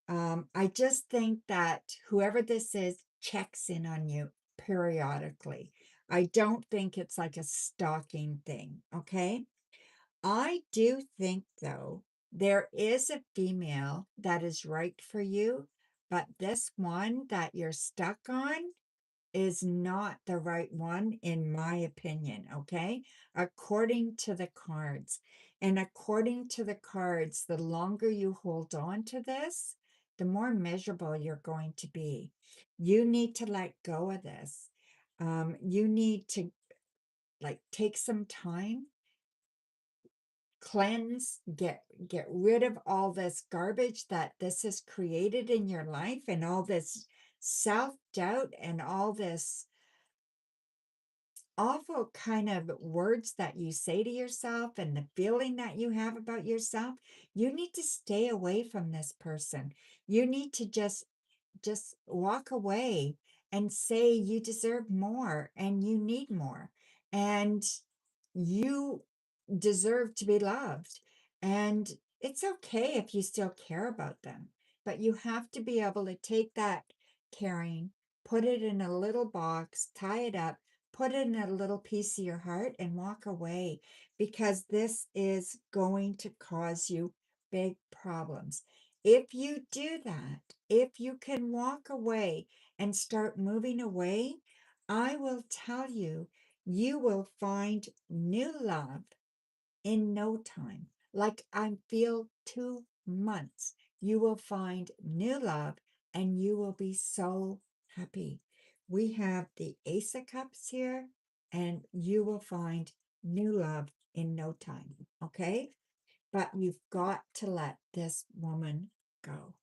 I just think that whoever this is checks in on you periodically. I don't think it's like a stalking thing, okay? I do think, though, there is a female that is right for you, but this one that you're stuck on is not the right one, in my opinion, okay? According to the cards. And according to the cards, the longer you hold on to this, the more miserable you're going to be. You need to let go of this. You need to like take some time, cleanse, get rid of all this garbage that this has created in your life and all this self-doubt and all this awful kind of words that you say to yourself and the feeling that you have about yourself. You need to stay away from this person. You need to just walk away and say you deserve more and you need more. and you deserve to be loved. And it's okay if you still care about them, but you have to be able to take that caring, put it in a little box, tie it up, put it in a little piece of your heart, and walk away, because this is going to cause you big problems. If you do that, if you can walk away and start moving away, I will tell you, you will find new love in no time. Like I feel 2 months, you will find new love and you will be so happy. We have the Ace of Cups here, and you will find new love in no time. Okay. But you've got to let this woman go.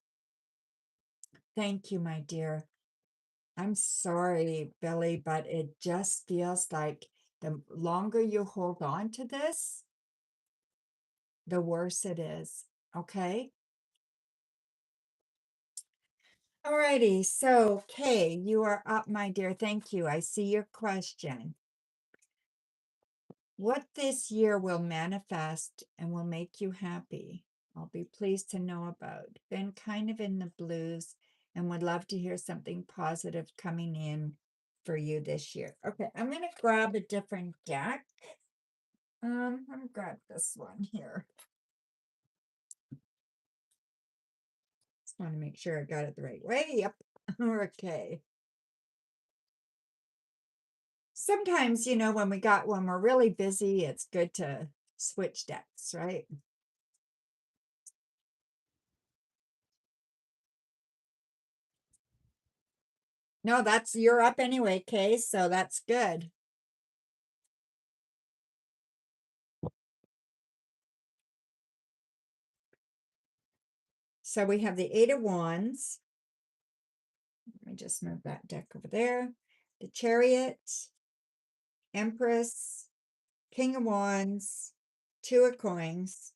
Thank you, my dear. I'm sorry, Billy, but it just feels like the longer you hold on to this, the worse it is. Okay. Alrighty. So, Kay, you are up, my dear. Thank you. I see your question. What this year will manifest and will make you happy? I'll be pleased to know about. Been kind of in the blues and would love to hear something positive coming in for you this year. Okay, I'm gonna grab a different deck. I'm gonna grab this one here. Just want to make sure I got it the right way. Yep. Okay. Sometimes, when we're really busy, it's good to switch decks, right? No, you're up anyway, Kay, so that's good. So we have the Eight of Wands. Let me just move that deck over there. The Chariot, Empress, King of Wands, Two of Coins,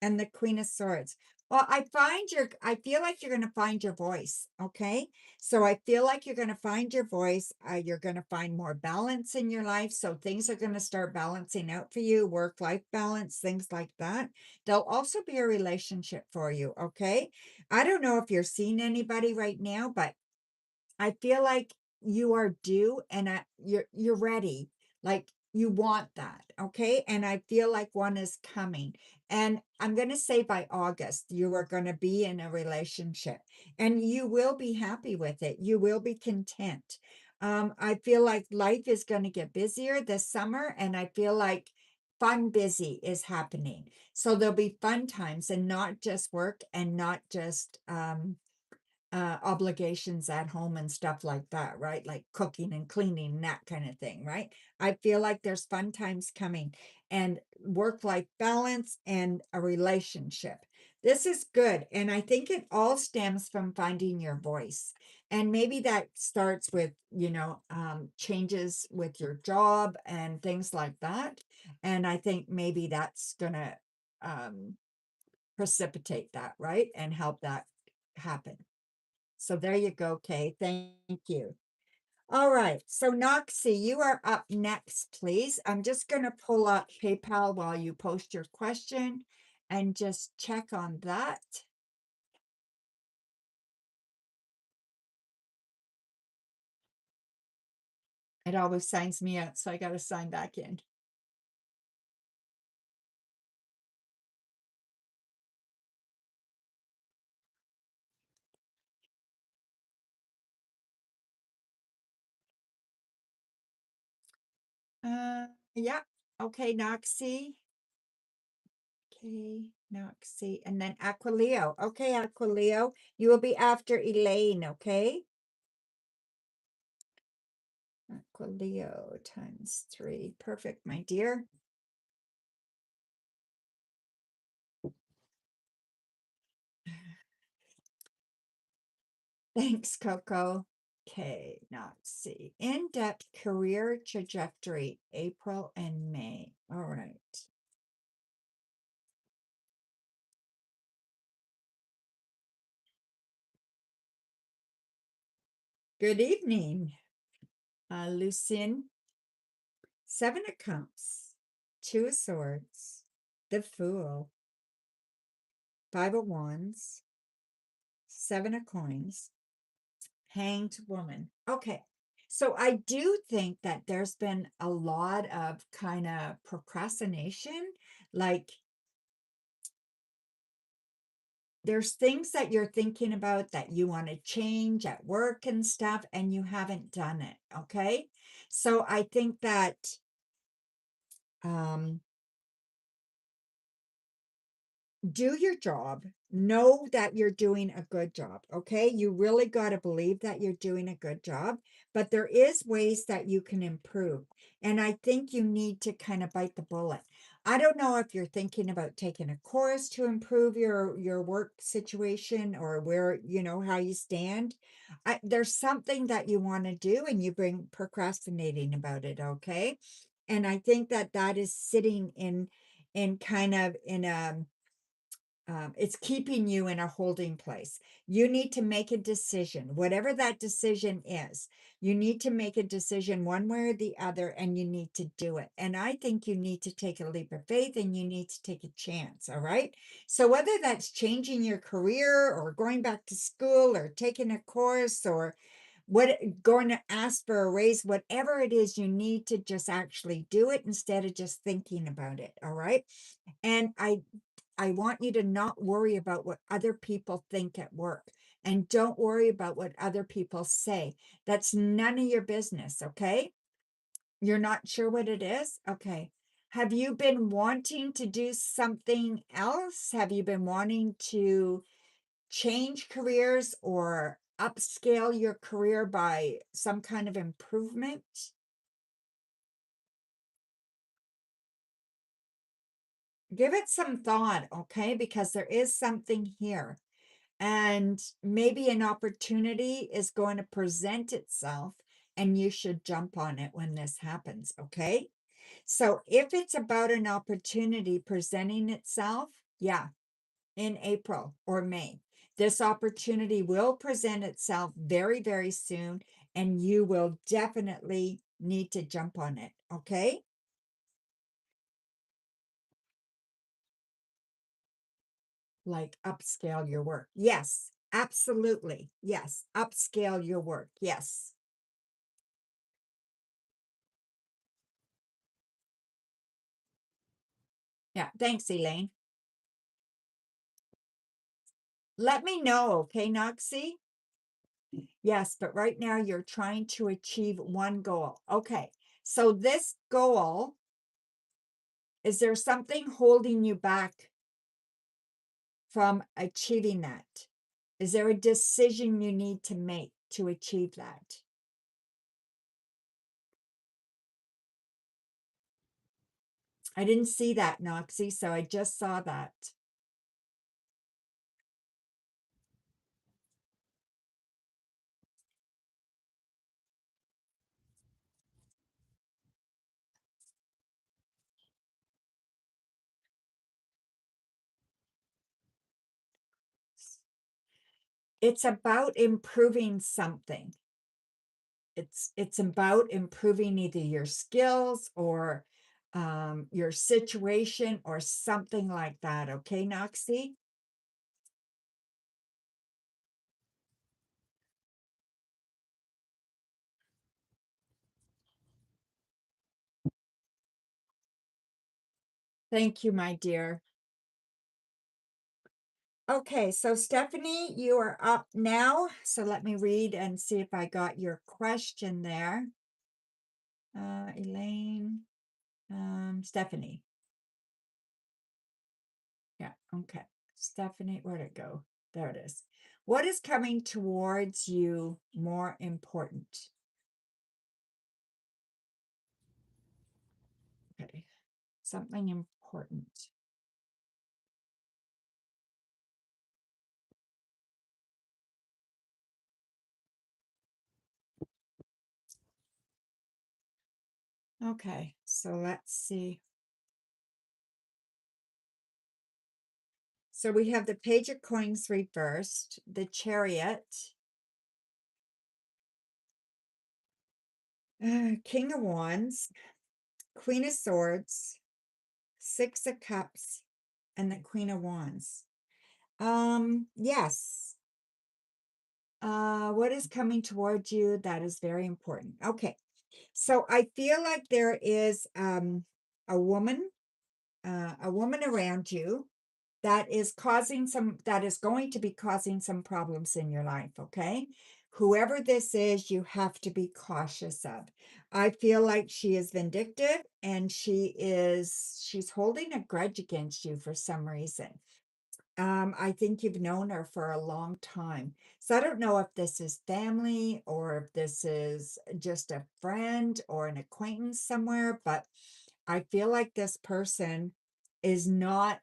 and the Queen of Swords. Well, I feel like you're going to find your voice. Okay. So I feel like you're going to find your voice. You're going to find more balance in your life. So things are going to start balancing out for you, work-life balance, things like that. There'll also be a relationship for you. Okay. I don't know if you're seeing anybody right now, but I feel like you are due, and you're ready. Like you want that, okay? And I feel like one is coming. And I'm going to say by August, you are going to be in a relationship and you will be happy with it. You will be content. I feel like life is going to get busier this summer, and I feel like fun busy is happening. So there'll be fun times and not just work and not just obligations at home and stuff like that, right? Like cooking and cleaning and that kind of thing, right? I feel like there's fun times coming, and work-life balance and a relationship. This is good. And I think it all stems from finding your voice. And maybe that starts with, changes with your job and things like that. And I think maybe that's gonna precipitate that, right? And help that happen. So there you go, Kay. Thank you. All right. So Noxie, you are up next, please. I'm just going to pull up PayPal while you post your question and just check on that. It always signs me out, so I got to sign back in. Yeah. Okay, Noxie. Okay, Noxie. And then Aquileo. Okay, Aquileo. You will be after Elaine, okay? Aquileo times 3. Perfect, my dear. Thanks, Coco. Okay, now let's see. In-depth career trajectory, April and May. All right. Good evening, Lucien. Seven of Cups, Two of Swords, the Fool, Five of Wands, Seven of Coins, Hanged Woman. Okay. So I do think that there's been a lot of kind of procrastination. Like there's things that you're thinking about that you want to change at work and stuff, and you haven't done it. Okay. So I think that um do your job, know that you're doing a good job. Okay, you really got to believe that you're doing a good job, but there is ways that you can improve, and I think you need to kind of bite the bullet. I don't know if you're thinking about taking a course to improve your work situation, or where you know how you stand. There's something that you want to do and you bring procrastinating about it. Okay, and I think that that is sitting in kind of in a it's keeping you in a holding place. You need to make a decision, whatever that decision is. You need to make a decision one way or the other, and you need to do it. And I think you need to take a leap of faith and you need to take a chance. All right. So, whether that's changing your career or going back to school or taking a course or what, going to ask for a raise, whatever it is, you need to just actually do it instead of just thinking about it. All right. And I want you to not worry about what other people think at work, and don't worry about what other people say. That's none of your business. Okay. You're not sure what it is. Okay. Have you been wanting to do something else? Have you been wanting to change careers or upscale your career by some kind of improvement? Give it some thought. Okay. Because there is something here. And maybe an opportunity is going to present itself, and you should jump on it when this happens. Okay. So if it's about an opportunity presenting itself, yeah, in April or May, this opportunity will present itself very, very soon, and you will definitely need to jump on it. Okay. Like upscale your work. Yes, absolutely. Yes. Upscale your work. Yes. Yeah. Thanks, Elaine. Let me know, okay, Noxie? Yes, but right now you're trying to achieve one goal. Okay, so this goal, is there something holding you back from achieving that? Is there a decision you need to make to achieve that? I didn't see that, Noxie, so I just saw that. It's about improving something. It's about improving either your skills or your situation or something like that. Okay, Noxie? Thank you, my dear. Okay, so Stephanie, you are up now. So let me read and see if I got your question there. Elaine, Stephanie. Yeah, okay. Stephanie, where'd it go? There it is. What is coming towards you more important? Okay, something important. Okay, so let's see. So we have the Page of Coins reversed, the Chariot, King of Wands, Queen of Swords, Six of Cups, and the Queen of Wands. Yes. What is coming towards you? That is very important. Okay. So I feel like there is a woman around you that is going to be causing some problems in your life, okay? Whoever this is, you have to be cautious of. I feel like she is vindictive and she's holding a grudge against you for some reason. I think you've known her for a long time. So I don't know if this is family or if this is just a friend or an acquaintance somewhere, but I feel like this person is not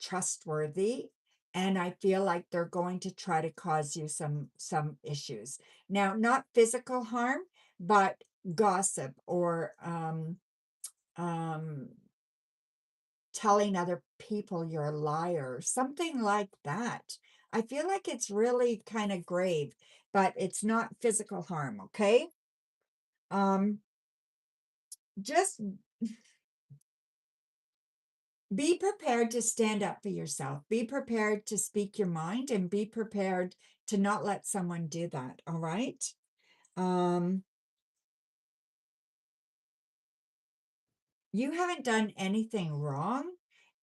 trustworthy, and I feel like they're going to try to cause you some issues. Now, not physical harm, but gossip or um telling other people you're a liar, something like that. I feel like it's really kind of grave, but it's not physical harm, okay? Um just be prepared to stand up for yourself. Be prepared to speak your mind and be prepared to not let someone do that, all right? Um, you haven't done anything wrong.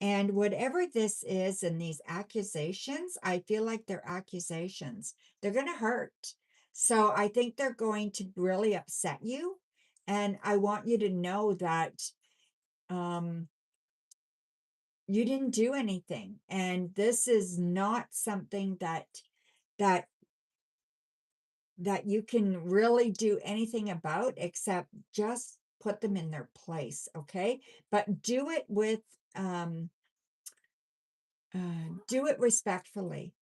And whatever this is and these accusations, I feel like they're accusations. They're going to hurt. So I think they're going to really upset you. And I want you to know that um, you didn't do anything. And this is not something that that you can really do anything about except just put them in their place, okay? But um do it respectfully.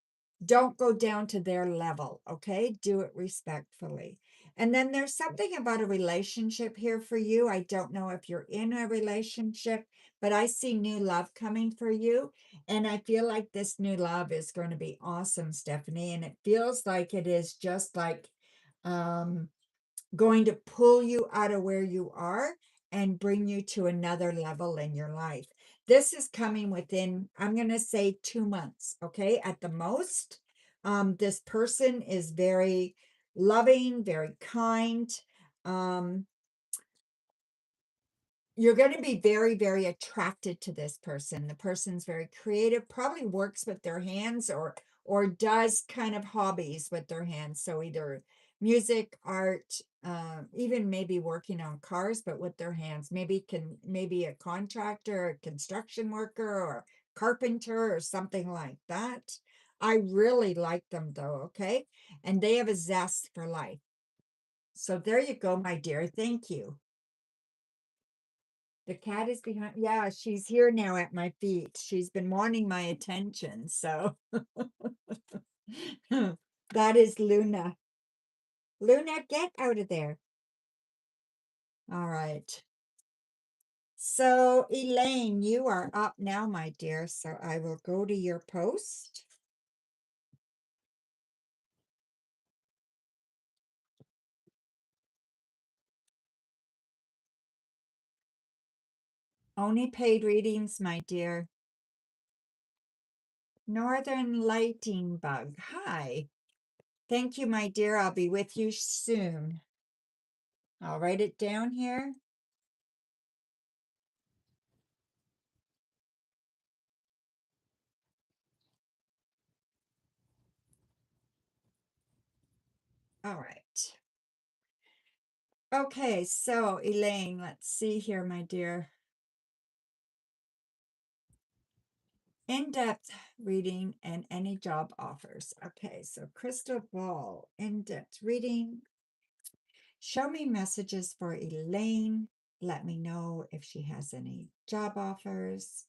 Don't go down to their level, okay? Do it respectfully. And then there's something about a relationship here for you. I don't know if you're in a relationship, but I see new love coming for you. And I feel like this new love is going to be awesome, Stephanie. And it feels like it is just like um going to pull you out of where you are and bring you to another level in your life. This is coming within, I'm going to say 2 months, okay, at the most. This person is very loving, very kind. Um, you're going to be very, very attracted to this person. The person's very creative, probably works with their hands or does kind of hobbies with their hands. So either music, art, even maybe working on cars, but with their hands. Maybe a contractor, a construction worker, or carpenter, or something like that. I really like them though, okay? And they have a zest for life. So there you go, my dear. Thank you. The cat is behind. Yeah, she's here now at my feet. She's been wanting my attention. So that is Luna. Luna, get out of there. All right. So, Elaine, you are up now, my dear. So I will go to your post. Only paid readings, my dear. Northern Lighting Bug. Hi. Thank you, my dear. I'll be with you soon. I'll write it down here. All right. Okay, so Elaine, let's see here, my dear. In-depth reading and any job offers. Okay, so crystal ball, in-depth reading. Show me messages for Elaine. Let me know if she has any job offers.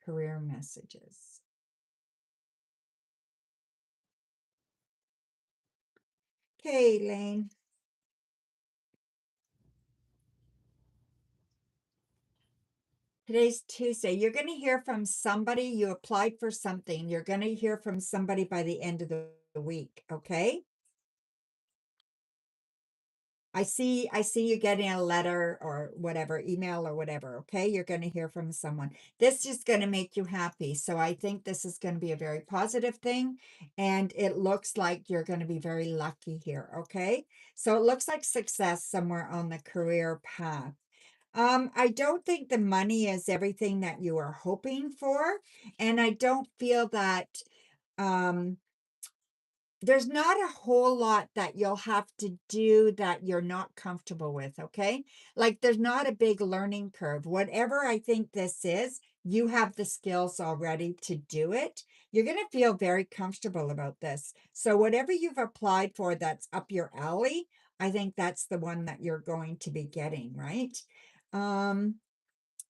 Career messages. Okay, Elaine. Today's Tuesday. You're going to hear from somebody. You applied for something. You're going to hear from somebody by the end of the week. Okay. I see you getting a letter or whatever, email or whatever, okay? You're going to hear from someone. This is going to make you happy. So I think this is going to be a very positive thing, and it looks like you're going to be very lucky here, okay? So it looks like success somewhere on the career path. I don't think the money is everything that you are hoping for, and I don't feel that um there's not a whole lot that you'll have to do that you're not comfortable with, okay? Like there's not a big learning curve. Whatever I think this is, you have the skills already to do it. You're going to feel very comfortable about this. So whatever you've applied for that's up your alley, I think that's the one that you're going to be getting, right? Um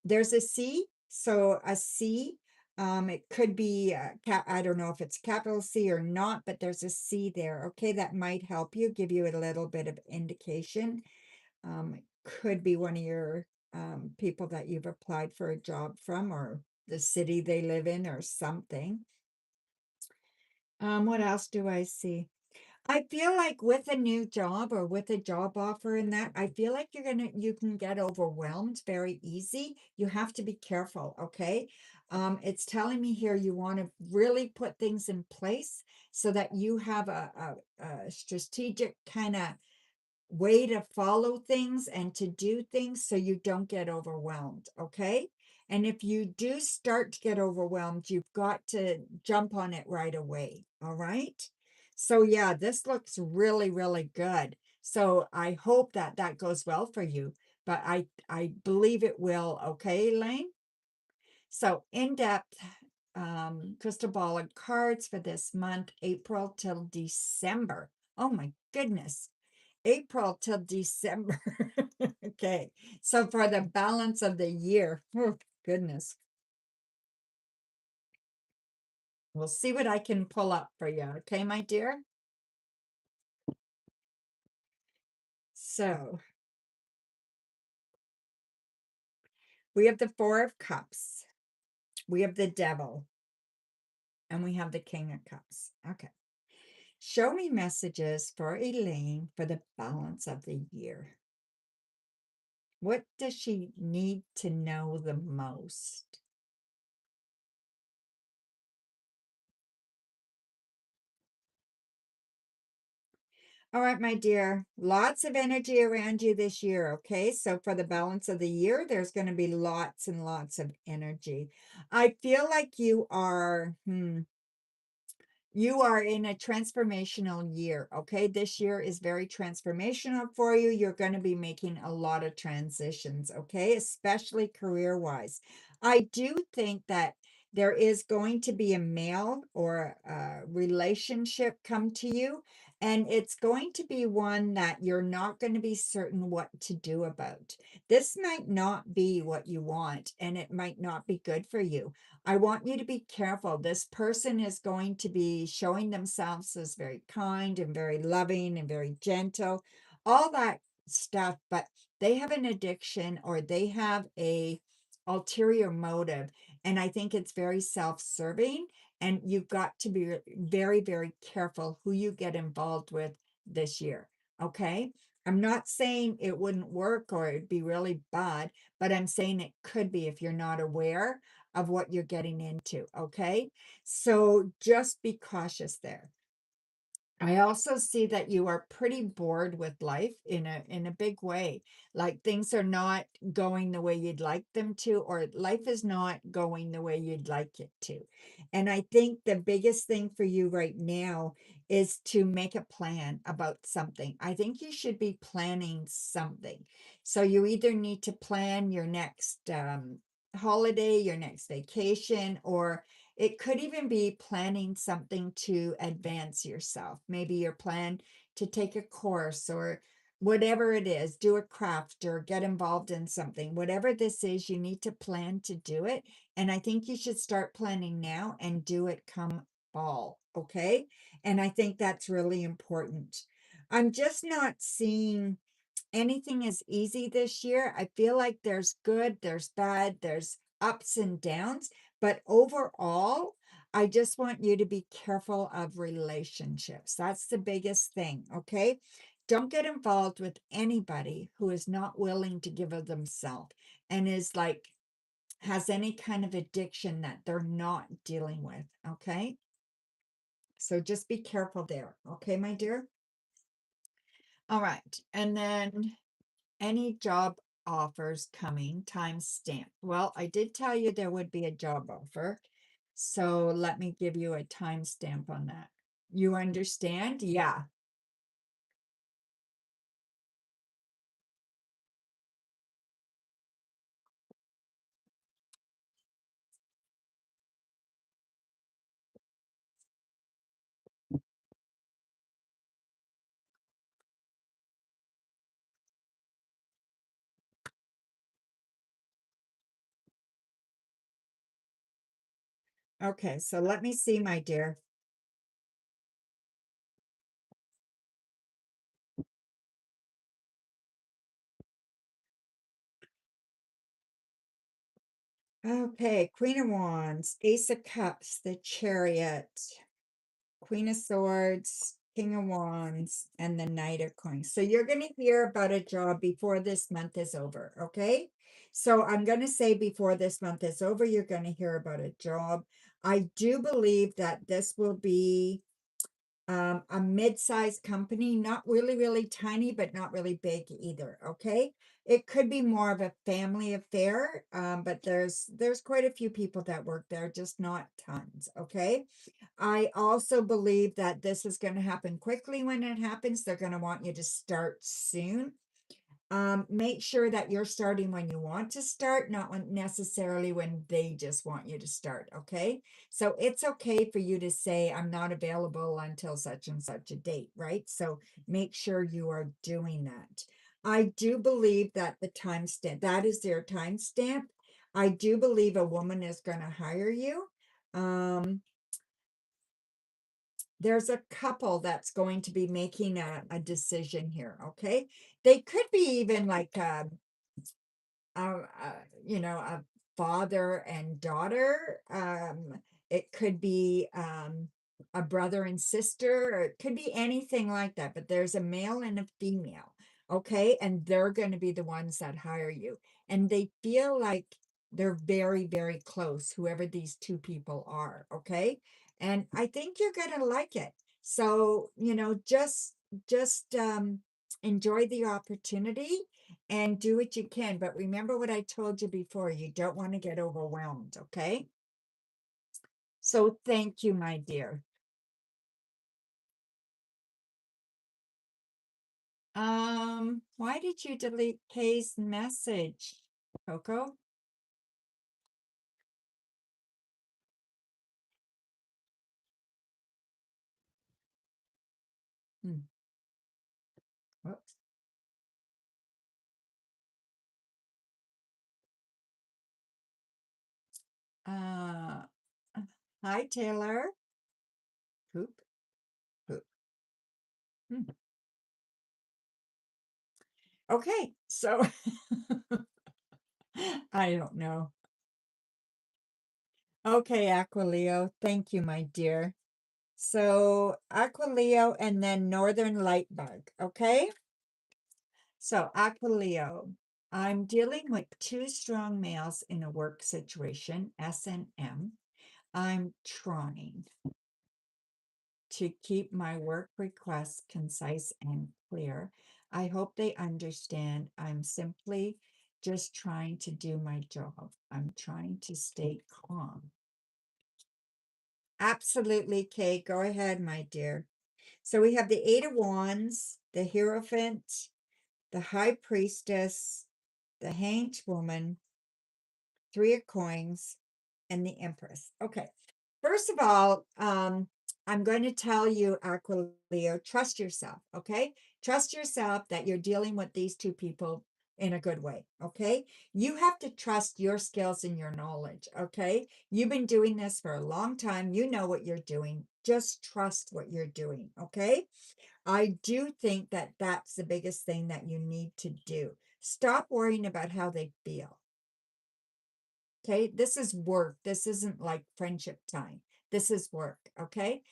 there's a C. So a C, it could be, I don't know if it's capital C or not, but there's a C there. Okay, that might help you, give you a little bit of indication. It could be one of your people that you've applied for a job from, or the city they live in, or something. What else do I see? I feel like with a new job or with a job offer in that, I feel like you can get overwhelmed very easy. You have to be careful, okay? It's telling me here you want to really put things in place so that you have a strategic kind of way to follow things and to do things so you don't get overwhelmed, okay? And if you do start to get overwhelmed, you've got to jump on it right away, all right? So yeah, this looks really, really good. So I hope that that goes well for you, but I believe it will, okay, Elaine? So in-depth crystal ball and cards for this month, April till December. Oh my goodness. April till December. Okay. So for the balance of the year, oh, goodness. We'll see what I can pull up for you. Okay, my dear? So we have the Four of Cups, we have the Devil, and we have the King of Cups. Okay. Show me messages for Elaine for the balance of the year. What does she need to know the most? All right, my dear, lots of energy around you this year. Okay. So for the balance of the year, there's going to be lots and lots of energy. I feel like you are in a transformational year. Okay. This year is very transformational for you. You're going to be making a lot of transitions. Okay. Especially career wise. I do think that there is going to be a male or a relationship come to you, and it's going to be one that you're not going to be certain what to do about. This might not be what you want, and it might not be good for you. I want you to be careful. This person is going to be showing themselves as very kind and very loving and very gentle, all that stuff, but they have an addiction or they have a ulterior motive. And I think it's very self-serving, and you've got to be very, very careful who you get involved with this year. Okay. I'm not saying it wouldn't work or it'd be really bad, but I'm saying it could be if you're not aware of what you're getting into. Okay. So just be cautious there. I also see that you are pretty bored with life in a big way. Like things are not going the way you'd like them to, or life is not going the way you'd like it to. And I think the biggest thing for you right now is to make a plan about something. I think you should be planning something. So you either need to plan your next holiday, your next vacation, or it could even be planning something to advance yourself. Maybe your plan to take a course or whatever it is, do a craft or get involved in something. Whatever this is, you need to plan to do it. And I think you should start planning now and do it come fall. Okay. And I think that's really important. I'm just not seeing anything is easy this year. I feel like there's good, there's bad, there's ups and downs, but overall, I just want you to be careful of relationships. That's the biggest thing, okay? don't get involved with anybody who is not willing to give of themselves and is like, has any kind of addiction that they're not dealing with. Okay. So just be careful there. Okay, my dear. All right. And then any job offers coming, time stamp. Well, I did tell you there would be a job offer. So let me give you a timestamp on that. You understand? Yeah. Okay, so let me see, my dear. Okay, Queen of Wands, Ace of Cups, the Chariot, Queen of Swords, King of Wands, and the Knight of Coins. So you're going to hear about a job before this month is over, okay? So I'm going to say before this month is over, you're going to hear about a job. I do believe that this will be a mid-sized company, not really, really tiny, but not really big either. Okay. It could be more of a family affair, but there's quite a few people that work there, just not tons. Okay. I also believe that this is going to happen quickly. When it happens, they're going to want you to start soon. Make sure that you're starting when you want to start, not when necessarily when they just want you to start. Okay. So it's okay for you to say, I'm not available until such and such a date, right? So make sure you are doing that. I do believe that the timestamp, that is their timestamp. I do believe a woman is going to hire you. There's a couple that's going to be making a decision here. Okay. They could be even like, uh, uh, a father and daughter. It could be a brother and sister, or it could be anything like that. But there's a male and a female, okay? And they're going to be the ones that hire you. And they feel like they're very, very close, whoever these two people are, okay? And I think you're going to like it. So, just enjoy the opportunity and do what you can. But remember what I told you before, you don't want to get overwhelmed, okay? So thank you, my dear. Why did you delete Kay's message, Coco? Hmm. Whoops. Uh, Hi, Taylor. Poop, poop. Hmm. Okay, so I don't know. Okay, Aquileo, thank you, my dear. So Aquileo and then Northern Lightbug, okay? So Aquileo, I'm dealing with two strong males in a work situation, S and M. I'm trying to keep my work requests concise and clear. I hope they understand I'm simply just trying to do my job. I'm trying to stay calm. Absolutely, Kay. Go ahead, my dear. So we have the Eight of Wands, the Hierophant, the High Priestess, the Hanged Woman, Three of Coins, and the Empress. Okay. First of all, I'm going to tell you, Aquileo, trust yourself. Okay. Trust yourself that you're dealing with these two people in a good way. Okay. You have to trust your skills and your knowledge. Okay. You've been doing this for a long time. You know what you're doing. Just trust what you're doing. Okay. I do think that that's the biggest thing that you need to do. Stop worrying about how they feel. Okay, this is work. This isn't like friendship time. This is work, okay?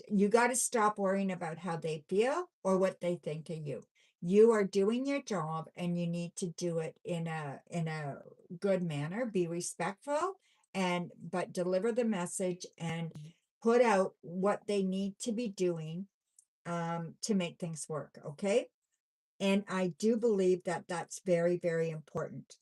You got to stop worrying about how they feel or what they think of you. You are doing your job and you need to do it in a good manner. Be respectful and but deliver the message and put out what they need to be doing to make things work, okay? And I do believe that that's very, very important.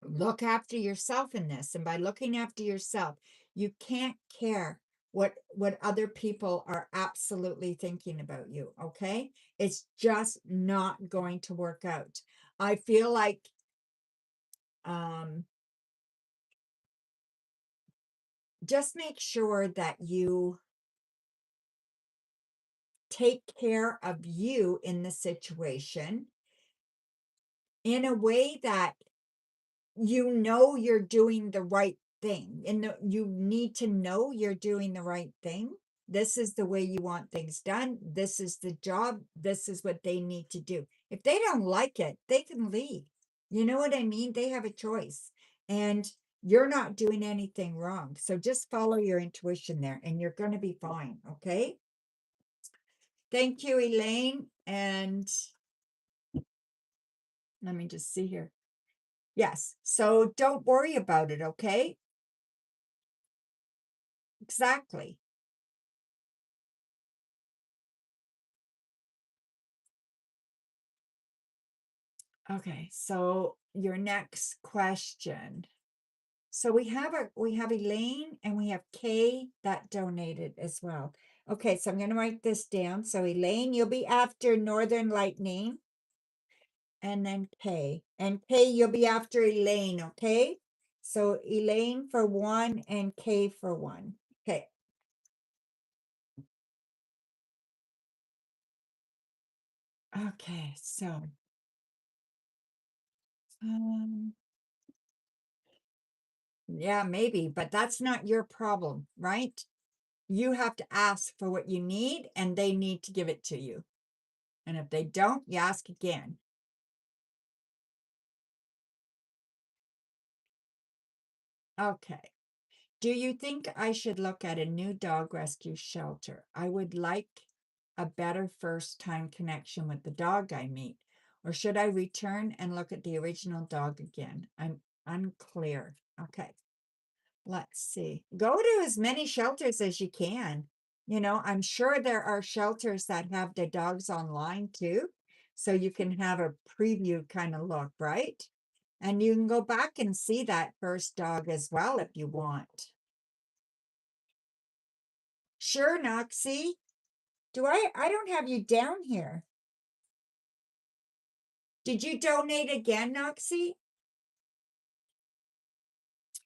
Look after yourself in this, and by looking after yourself, you can't care what other people are absolutely thinking about you, okay? It's just not going to work out. I feel like um just make sure that you take care of you in the situation in a way that you know you're doing the right thing, and you need to know you're doing the right thing. This is the way you want things done. This is the job. This is what they need to do. If they don't like it, they can leave. You know what I mean? They have a choice, and you're not doing anything wrong. So just follow your intuition there, and you're going to be fine. Okay. Thank you, Elaine. And let me just see here. Yes. So don't worry about it. Okay. Exactly. Okay, so your next question. So we have Elaine and we have Kay that donated as well. Okay, so I'm going to write this down. So Elaine, you'll be after Northern Lightning, and then Kay. And Kay, you'll be after Elaine, okay? So Elaine for one and Kay for one. Okay. Okay, so um yeah, maybe, but that's not your problem, right? You have to ask for what you need and they need to give it to you. And if they don't, you ask again. Okay. Do you think I should look at a new dog rescue shelter? I would like a better first time connection with the dog I meet. Or should I return and look at the original dog again? I'm unclear. Okay. Let's see. Go to as many shelters as you can. You know, I'm sure there are shelters that have the dogs online too. So you can have a preview kind of look, right? And you can go back and see that first dog as well if you want. Sure, Noxie. I don't have you down here. Did you donate again, Noxie?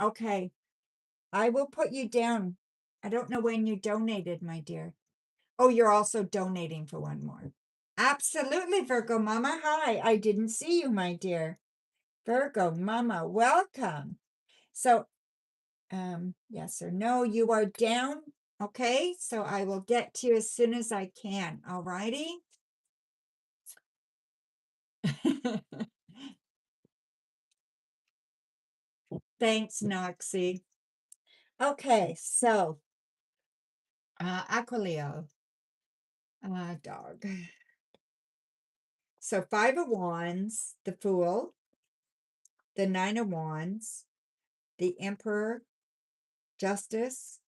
Okay. I will put you down. I don't know when you donated, my dear. Oh, you're also donating for one more. Absolutely, Virgo Mama. Hi, I didn't see you, my dear. Virgo Mama, welcome. So, yes or no, you are down. Okay, so I will get to you as soon as I can. All righty. Thanks, Noxie. Okay, so Aquileo, dog. So 5 of Wands, the Fool, the 9 of Wands, the Emperor, Justice,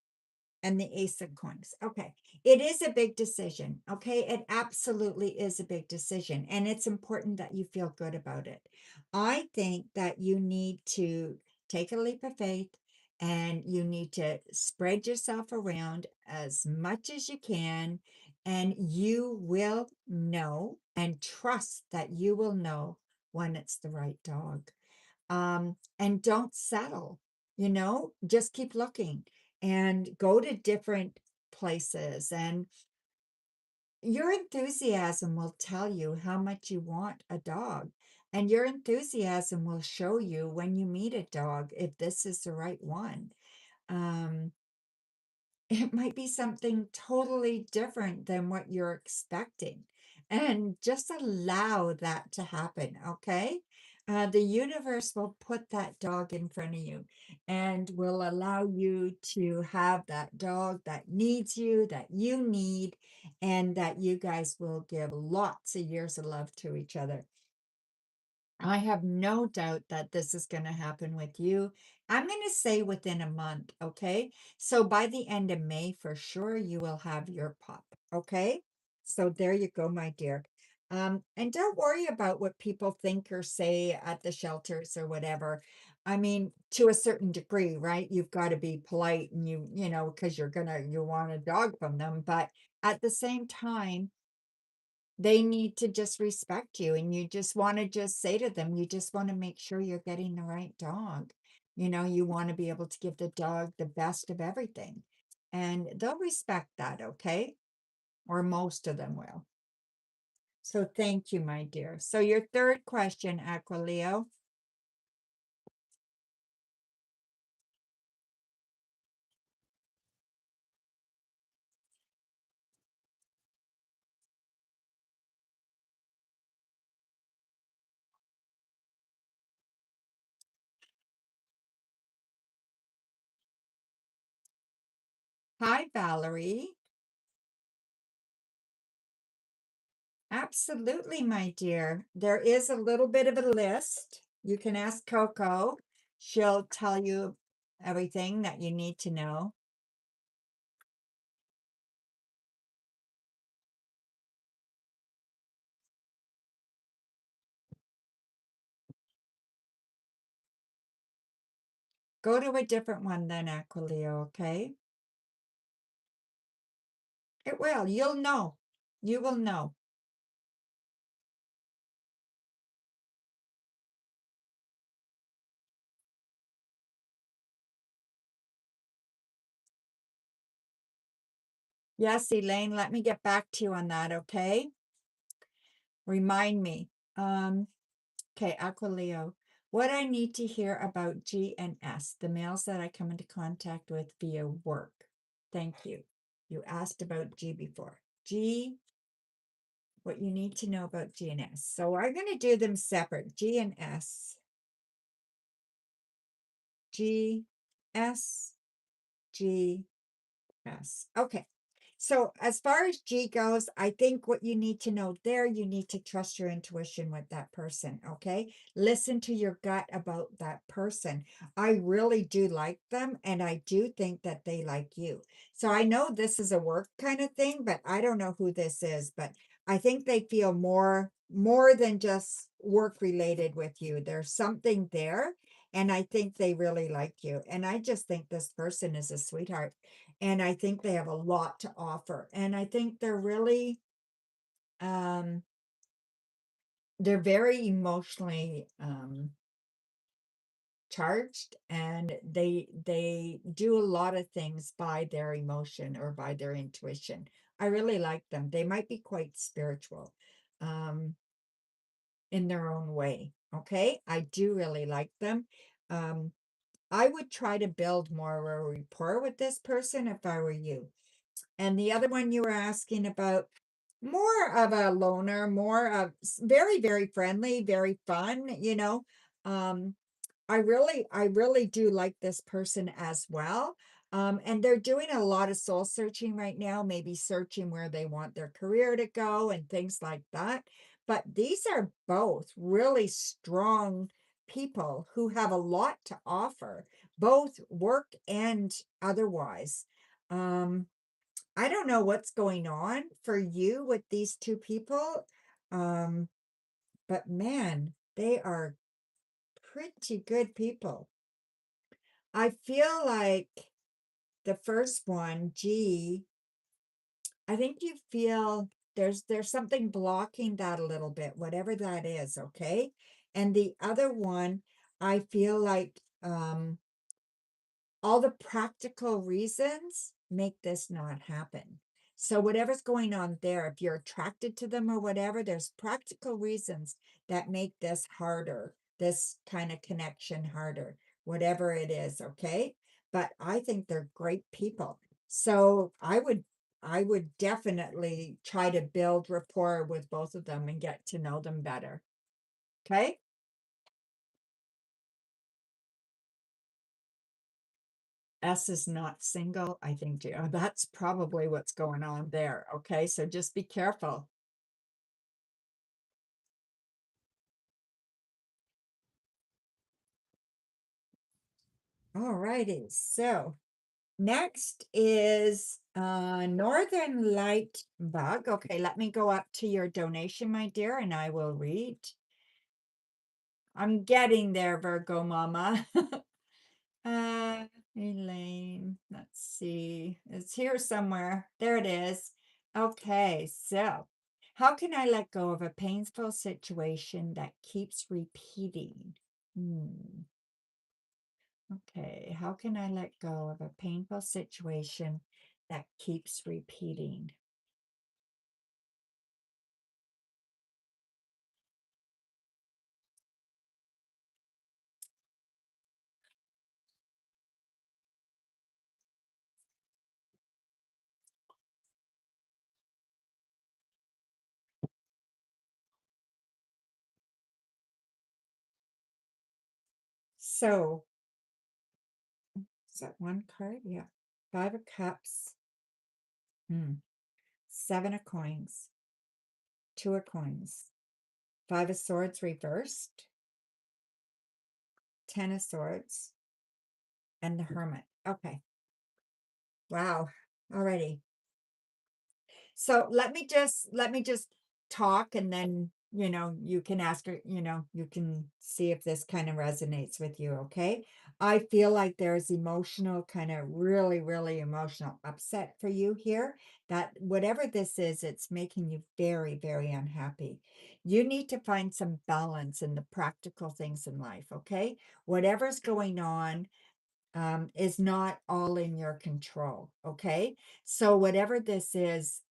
and the Ace of Coins. Okay. It is a big decision. Okay. It absolutely is a big decision. And it's important that you feel good about it. I think that you need to take a leap of faith and you need to spread yourself around as much as you can. And you will know and trust that you will know when it's the right dog. And don't settle, just keep looking and go to different places. And your enthusiasm will tell you how much you want a dog. And your enthusiasm will show you when you meet a dog if this is the right one. Um, it might be something totally different than what you're expecting. And just allow that to happen, okay? The universe will put that dog in front of you and will allow you to have that dog that needs you, that you need, and that you guys will give lots of years of love to each other. I have no doubt that this is going to happen with you. I'm going to say within a month, okay? So by the end of May, for sure, you will have your pup, okay? So there you go, my dear. And don't worry about what people think or say at the shelters or whatever. I mean, to a certain degree, right? You've got to be polite and you know, because you want a dog from them. But at the same time, they need to just respect you, and you just want to just say to them, you just want to make sure you're getting the right dog. You know, you want to be able to give the dog the best of everything, and they'll respect that, okay? Or most of them will. So thank you, my dear. So your third question, Aquileo. Hi, Valerie. Absolutely, my dear. There is a little bit of a list. You can ask Coco. She'll tell you everything that you need to know. Go to a different one then, Aquileo, okay? It will. You'll know. You will know. Yes, Elaine, let me get back to you on that, okay? Remind me. Okay, Aquileo. What I need to hear about G and S, the males that I come into contact with via work. Thank you. You asked about G before. G, what you need to know about G and S. So I'm going to do them separate. G and S. G, S, G, S. Okay. So as far as G goes, I think what you need to know there, you need to trust your intuition with that person, okay? Listen to your gut about that person. I really do like them, and I do think that they like you. So I know this is a work kind of thing, but I don't know who this is, but I think they feel more than just work related with you. There's something there, and I think they really like you. And I just think this person is a sweetheart, and I think they have a lot to offer. And I think um they're very emotionally charged, and they do a lot of things by their emotion or by their intuition. I really like them. They might be quite spiritual in their own way. Okay, I do really like them. um I would try to build more of a rapport with this person if I were you. And the other one you were asking about, more of a loner, more of very, very friendly, very fun, you know. Um, I really do like this person as well. And they're doing a lot of soul searching right now, maybe searching where they want their career to go and things like that. But these are both really strong people who have a lot to offer, both work and otherwise. Um, I don't know what's going on for you with these two people. Um, but man, they are pretty good people. I feel like the first one, G, I think you feel there's something blocking that a little bit, whatever that is, okay? And the other one, I feel like all the practical reasons make this not happen. So whatever's going on there, if you're attracted to them or whatever, there's practical reasons that make this harder, this kind of connection harder, whatever it is, okay? But I think they're great people. So I would definitely try to build rapport with both of them and get to know them better. Okay? S is not single. I think that's probably what's going on there. Okay, so just be careful. All righty. So next is Northern Light Bug. Okay, let me go up to your donation, my dear, and I will read. I'm getting there, Virgo Mama. uh, Elaine, let's see. It's here somewhere. There it is. Okay, so how can I let go of a painful situation that keeps repeating? Okay, how can I let go of a painful situation that keeps repeating? So, is that one card? Yeah. Five of Cups. Seven of Coins. Two of Coins. Five of Swords reversed. 10 of Swords. And the Hermit. Okay. Wow. Alrighty. So let me just talk, and then you can ask her, you can see if this kind of resonates with you. Okay, I feel like there's emotional, kind of really, really emotional upset for you here, that whatever this is, it's making you very, very unhappy. You need to find some balance in the practical things in life. Okay, whatever's going on is not all in your control. Okay, so whatever this is,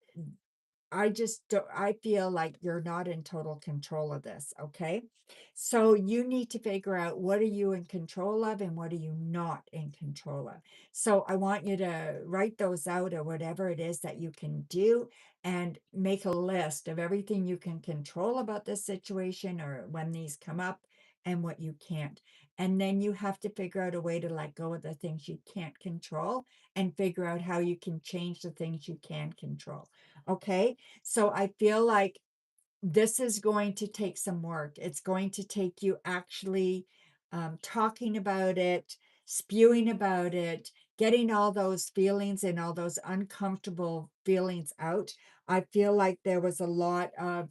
I just don't, I feel like you're not in total control of this. Okay. So you need to figure out, what are you in control of and what are you not in control of. So I want you to write those out, or whatever it is that you can do, and make a list of everything you can control about this situation, or when these come up, and what you can't. And then you have to figure out a way to let go of the things you can't control, and figure out how you can change the things you can control. Okay. So I feel like this is going to take some work. It's going to take you actually talking about it, spewing about it, getting all those feelings and all those uncomfortable feelings out. I feel like there was a lot of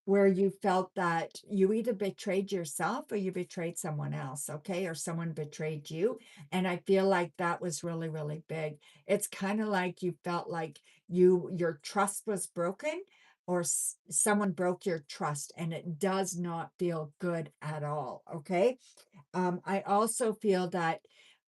where you felt that you either betrayed yourself or you betrayed someone else, okay, or someone betrayed you. And I feel like that was really, really big. It's kind of like you felt like your trust was broken, or someone broke your trust, and it does not feel good at all. Okay. I also feel that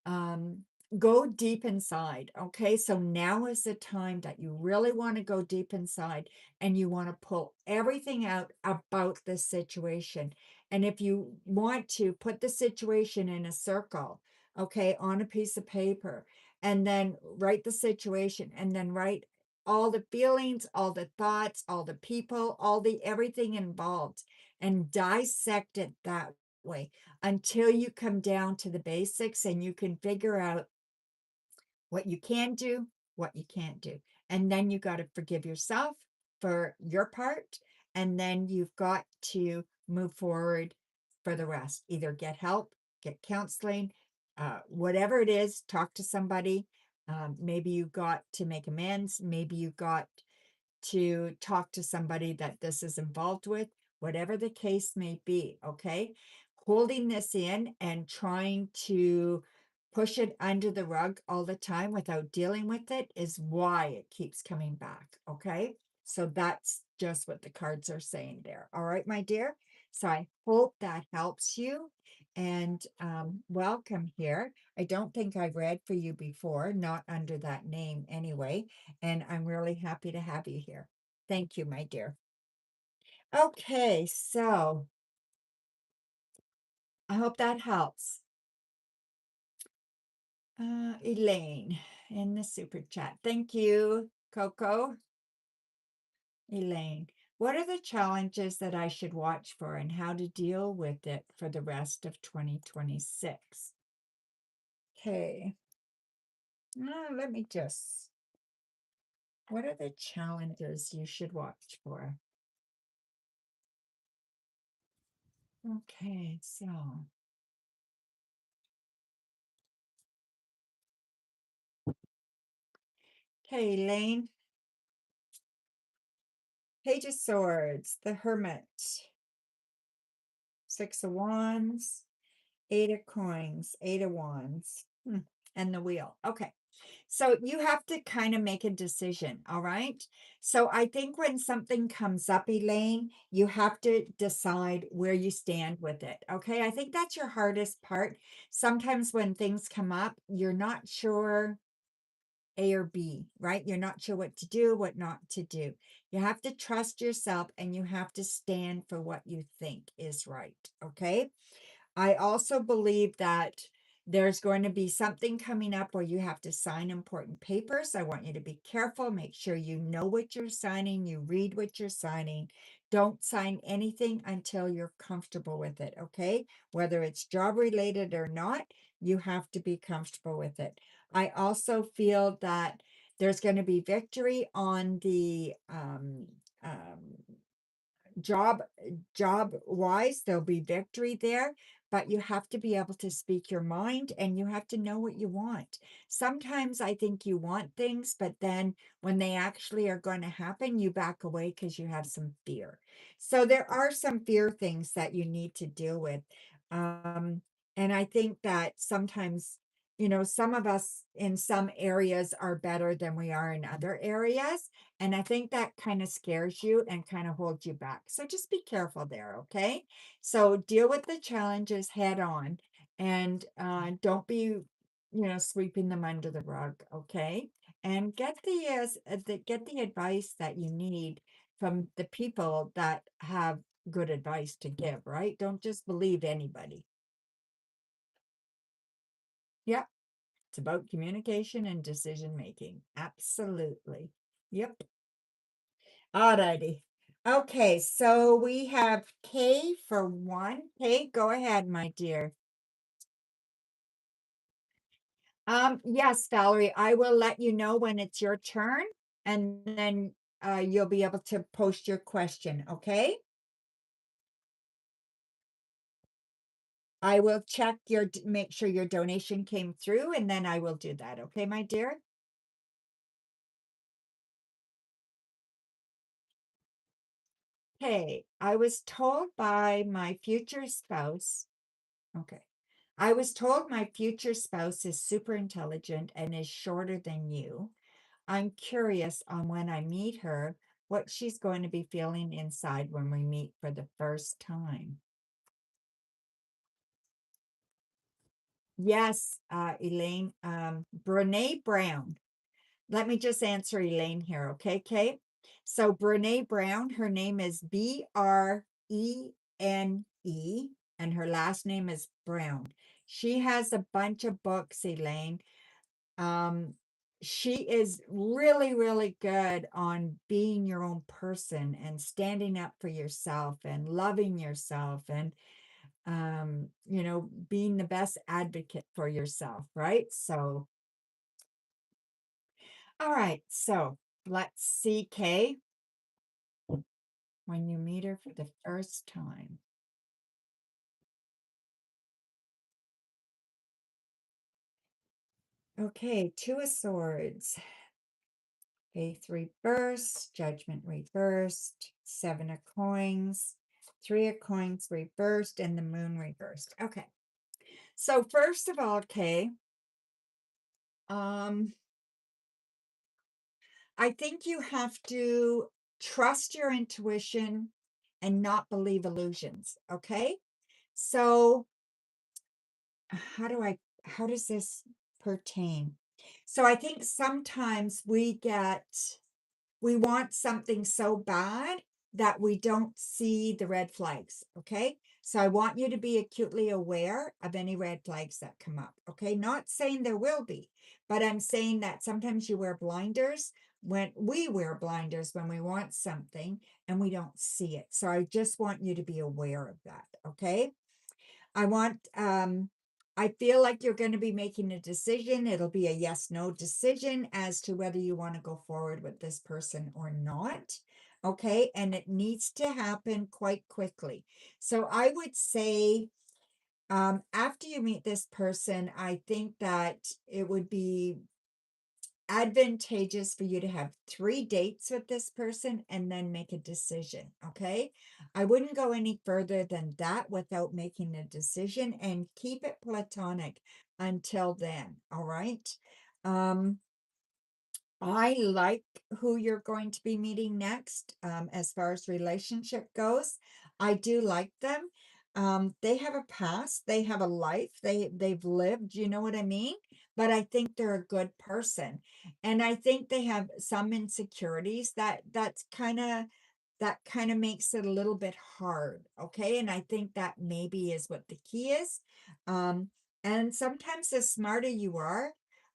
um, go deep inside. Okay. So now is the time that you really want to go deep inside, and you want to pull everything out about this situation. And if you want to put the situation in a circle, okay, on a piece of paper, and then write the situation, and then write all the feelings, all the thoughts, all the people, all the everything involved, and dissect it that way until you come down to the basics, and you can figure out what you can do, what you can't do. And then you got to forgive yourself for your part. And then you've got to move forward for the rest. Either get help, get counseling, whatever it is, talk to somebody. Maybe you got to make amends. Maybe you got to talk to somebody that this is involved with, whatever the case may be. Okay. Holding this in and trying to push it under the rug all the time without dealing with it is why it keeps coming back. Okay. So that's just what the cards are saying there. All right, my dear. So I hope that helps you. And welcome here. I don't think I read for you before, not under that name anyway. And I'm really happy to have you here. Thank you, my dear. Okay, so I hope that helps. Elaine in the super chat. Thank you, Coco. Elaine, what are the challenges that I should watch for, and how to deal with it for the rest of 2026? Okay. Let me just, what are the challenges you should watch for? Okay, so. Okay, Elaine. Page of Swords, the Hermit, Six of Wands, Eight of Coins, Eight of Wands, and the Wheel. Okay. So you have to kind of make a decision, all right? So I think when something comes up, Elaine, you have to decide where you stand with it, okay? I think that's your hardest part. Sometimes when things come up, you're not sure A or B, right? You're not sure what to do, what not to do. You have to trust yourself and you have to stand for what you think is right, okay? I also believe that there's going to be something coming up where you have to sign important papers. I want you to be careful. Make sure you know what you're signing. You read what you're signing. Don't sign anything until you're comfortable with it, okay? Whether it's job related or not, you have to be comfortable with it. I also feel that there's going to be victory on the job wise, there'll be victory there, but you have to be able to speak your mind and you have to know what you want. Sometimes I think you want things, but then when they actually are going to happen, you back away because you have some fear. So there are some fear things that you need to deal with. And I think that sometimes, some of us in some areas are better than we are in other areas. And I think that kind of scares you and kind of holds you back. So just be careful there, okay? So deal with the challenges head on and don't be, sweeping them under the rug, okay? And get the advice that you need from the people that have good advice to give, right? Don't just believe anybody. Yep. It's about communication and decision making. Absolutely. Yep. Alrighty. Okay, so we have Kay for one. Kay, go ahead, my dear. Yes, Valerie, I will let you know when it's your turn, and then you'll be able to post your question, okay? I will check make sure your donation came through, and then I will do that, okay, my dear? Okay, I was told by my future spouse. Okay. I was told my future spouse is super intelligent and is shorter than you. I'm curious on when I meet her, what she's going to be feeling inside when we meet for the first time. Yes, Elaine, Brene Brown. Let me just answer Elaine here, okay, Kate? So Brene Brown, her name is Brene, and her last name is Brown. She has a bunch of books, Elaine. Um, she is really, really good on being your own person and standing up for yourself and loving yourself and being the best advocate for yourself, right? So, all right, so let's see, Kay, when you meet her for the first time. Okay, Two of Swords, Faith reversed, Judgment reversed, Seven of Coins, Three of Coins reversed, and the Moon reversed. Okay, so first of all, Kay, I think you have to trust your intuition and not believe illusions. Okay. So how does this pertain? So I think sometimes we want something so bad that we don't see the red flags. Okay. So I want you to be acutely aware of any red flags that come up. Okay. Not saying there will be, but I'm saying that sometimes you wear blinders when we wear blinders when we want something and we don't see it. So I just want you to be aware of that. Okay. I want I feel like you're going to be making a decision. It'll be a yes, no decision as to whether you want to go forward with this person or not. Okay. And it needs to happen quite quickly. So I would say, after you meet this person, I think that it would be advantageous for you to have 3 dates with this person and then make a decision. Okay. I wouldn't go any further than that without making a decision, and keep it platonic until then. All right. Um, I like who you're going to be meeting next. As far as relationship goes, I do like them. They have a past, they have a life, they've lived, you know what I mean? But I think they're a good person. And I think they have some insecurities that kind of makes it a little bit hard. Okay. And I think that maybe is what the key is. Um, and sometimes the smarter you are,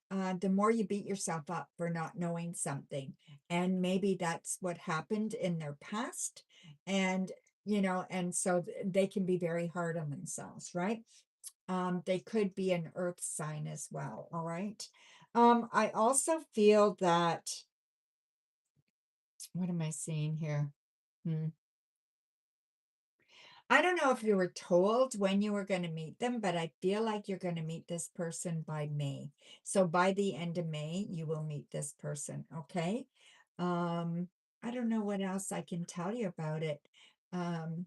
the more you beat yourself up for not knowing something. And maybe that's what happened in their past. And, and so they can be very hard on themselves, right? They could be an earth sign as well. All right. I also feel that, what am I seeing here? Hmm. I don't know if you were told when you were going to meet them, but I feel like you're going to meet this person by May. So by the end of May, you will meet this person. Okay. Um, I don't know what else I can tell you about it. Um,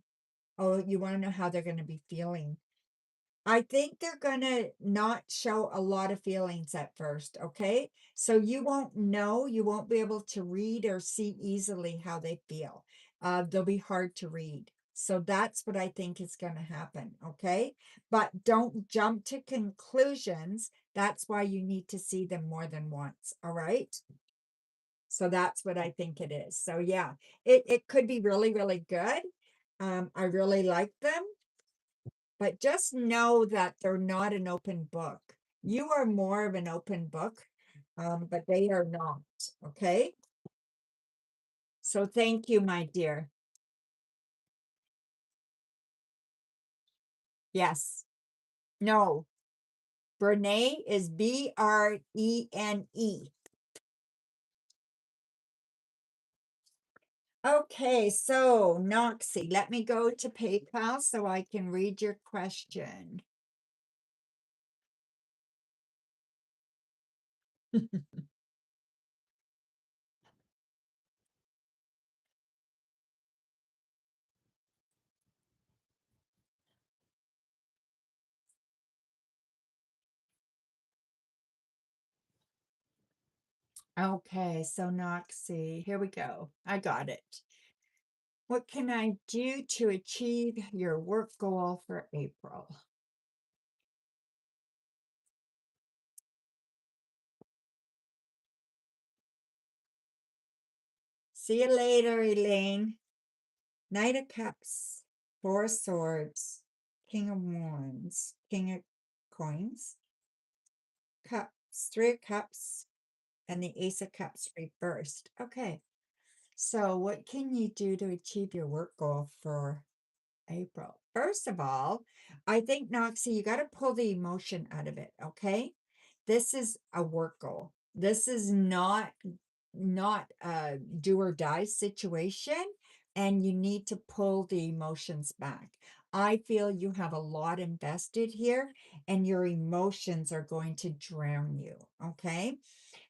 oh, you want to know how they're going to be feeling? I think they're gonna not show a lot of feelings at first, okay? So you won't know, you won't be able to read or see easily how they feel. They'll be hard to read. So that's what I think is gonna happen, okay? But don't jump to conclusions. That's why you need to see them more than once, all right? So that's what I think it is. So yeah, it could be really, really good. I really like them. But just know that they're not an open book. You are more of an open book, but they are not. Okay. So thank you, my dear. Yes. No. Brene is Brene. Okay, so Noxie, let me go to PayPal so I can read your question. Okay, so Noxie, here we go. I got it. What can I do to achieve your work goal for April? See you later, Elaine. Knight of Cups, Four of Swords, King of Wands, King of Coins, Cups, Three of Cups, and the Ace of Cups reversed. Okay, so what can you do to achieve your work goal for April? First of all, I think, Noxie, you got to pull the emotion out of it, okay? This is a work goal. This is not a do or die situation, and you need to pull the emotions back. I feel you have a lot invested here, and your emotions are going to drown you, okay?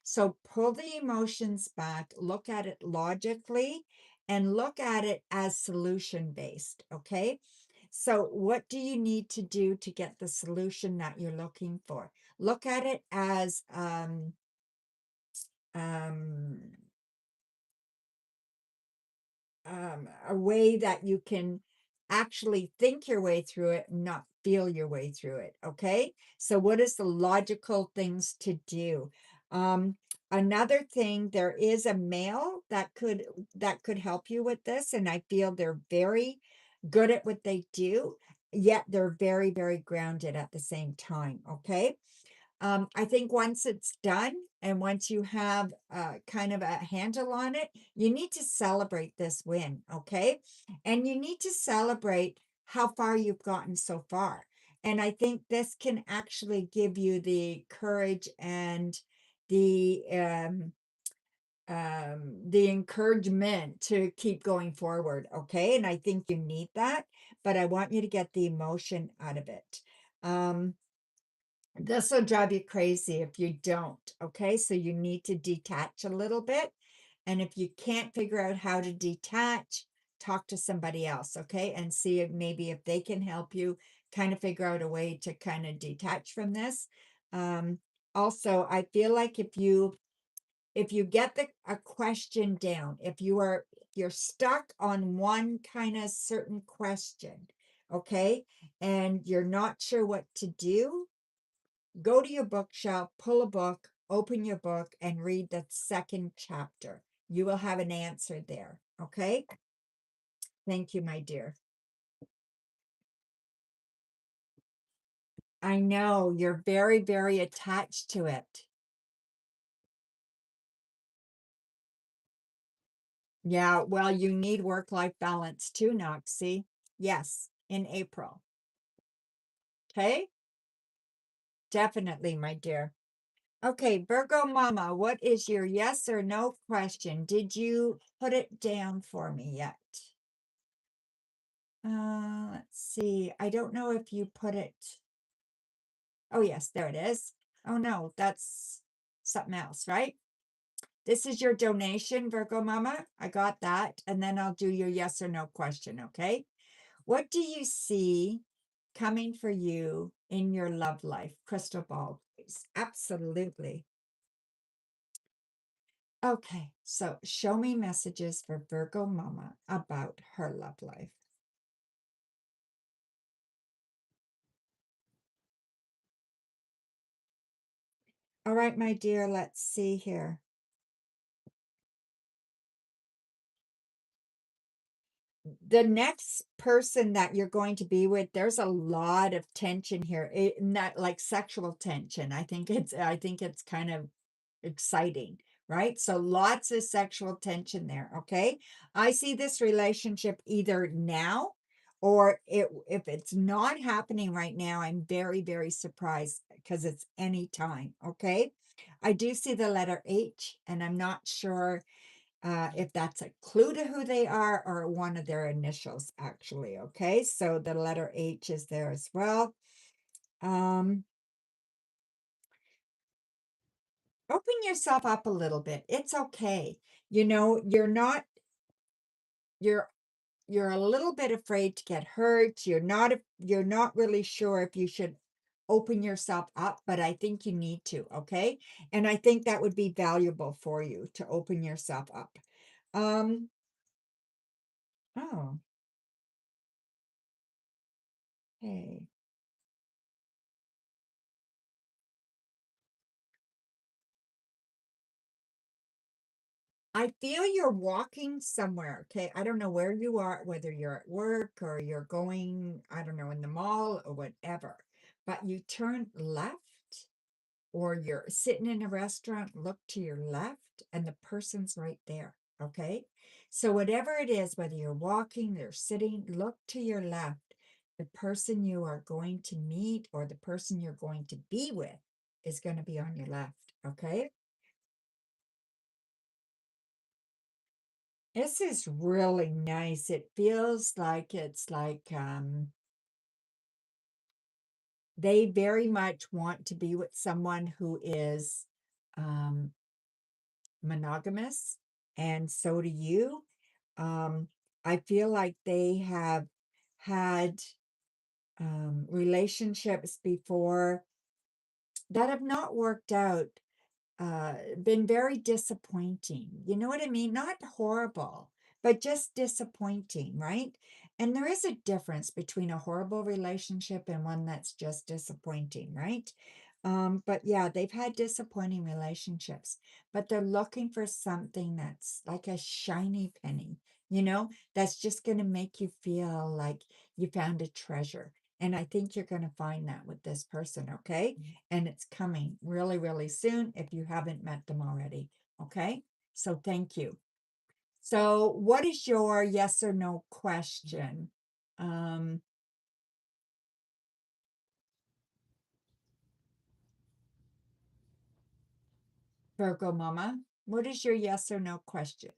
So pull the emotions back, look at it logically, and look at it as solution based, okay? So what do you need to do to get the solution that you're looking for? Look at it as um, a way that you can actually think your way through it, not feel your way through it. Okay. So what is the logical things to do? Another thing, there is a male that could help you with this, and I feel they're very good at what they do, yet they're very, very grounded at the same time. Okay. I think once it's done and once you have kind of a handle on it, you need to celebrate this win, okay? And you need to celebrate how far you've gotten so far. And I think this can actually give you the courage and the encouragement to keep going forward. Okay. And I think you need that, but I want you to get the emotion out of it. This will drive you crazy if you don't. Okay. So you need to detach a little bit. And if you can't figure out how to detach, talk to somebody else. Okay. And see if maybe if they can help you kind of figure out a way to kind of detach from this. Also, I feel like if you get a question down, if you're stuck on one kind of certain question, okay, and you're not sure what to do, go to your bookshelf, pull a book, open your book, and read the second chapter. You will have an answer there. Okay. Thank you, my dear. I know you're very, very attached to it. Yeah, well, you need work-life balance too, Noxie. Yes, in April. Okay, definitely, my dear. Okay, Virgo Mama, what is your yes or no question? Did you put it down for me yet? Let's see. I don't know if you put it. Oh, yes, there it is. Oh, no, that's something else, right? This is your donation, Virgo Mama. I got that. And then I'll do your yes or no question, okay? What do you see coming for you in your love life? Crystal ball, please. Absolutely. Okay, so show me messages for Virgo Mama about her love life. All right, my dear, let's see here. The next person that you're going to be with, there's a lot of tension here. Not like sexual tension. I think it's kind of exciting, right? So lots of sexual tension there, okay? I see this relationship either now or if it's not happening right now, I'm very, very surprised because it's any time, okay? I do see the letter H, and I'm not sure if that's a clue to who they are or one of their initials, actually, okay? So the letter H is there as well. Open yourself up a little bit. It's okay. You know, you're you're a little bit afraid to get hurt. You're not really sure if you should open yourself up, but I think you need to, okay? And I think that would be valuable for you to open yourself up. Um, oh, hey. I feel you're walking somewhere, okay? I don't know where you are, whether you're at work or you're going, I don't know, in the mall or whatever, but you turn left or you're sitting in a restaurant, look to your left, and the person's right there, okay? So whatever it is, whether you're walking or sitting, look to your left. The person you are going to meet or the person you're going to be with is going to be on your left, okay? This is really nice. It feels like it's like they very much want to be with someone who is um monogamous, and so do you. I feel like they have had relationships before that have not worked out, been very disappointing. You know what I mean? Not horrible, but just disappointing, right? And there is a difference between a horrible relationship and one that's just disappointing, right? But yeah, they've had disappointing relationships, but they're looking for something that's like a shiny penny, that's just going to make you feel like you found a treasure. And I think you're going to find that with this person, okay? And it's coming really, really soon if you haven't met them already. Okay. So thank you. So, what is your yes or no question? Um, Virgo Mama, what is your yes or no question?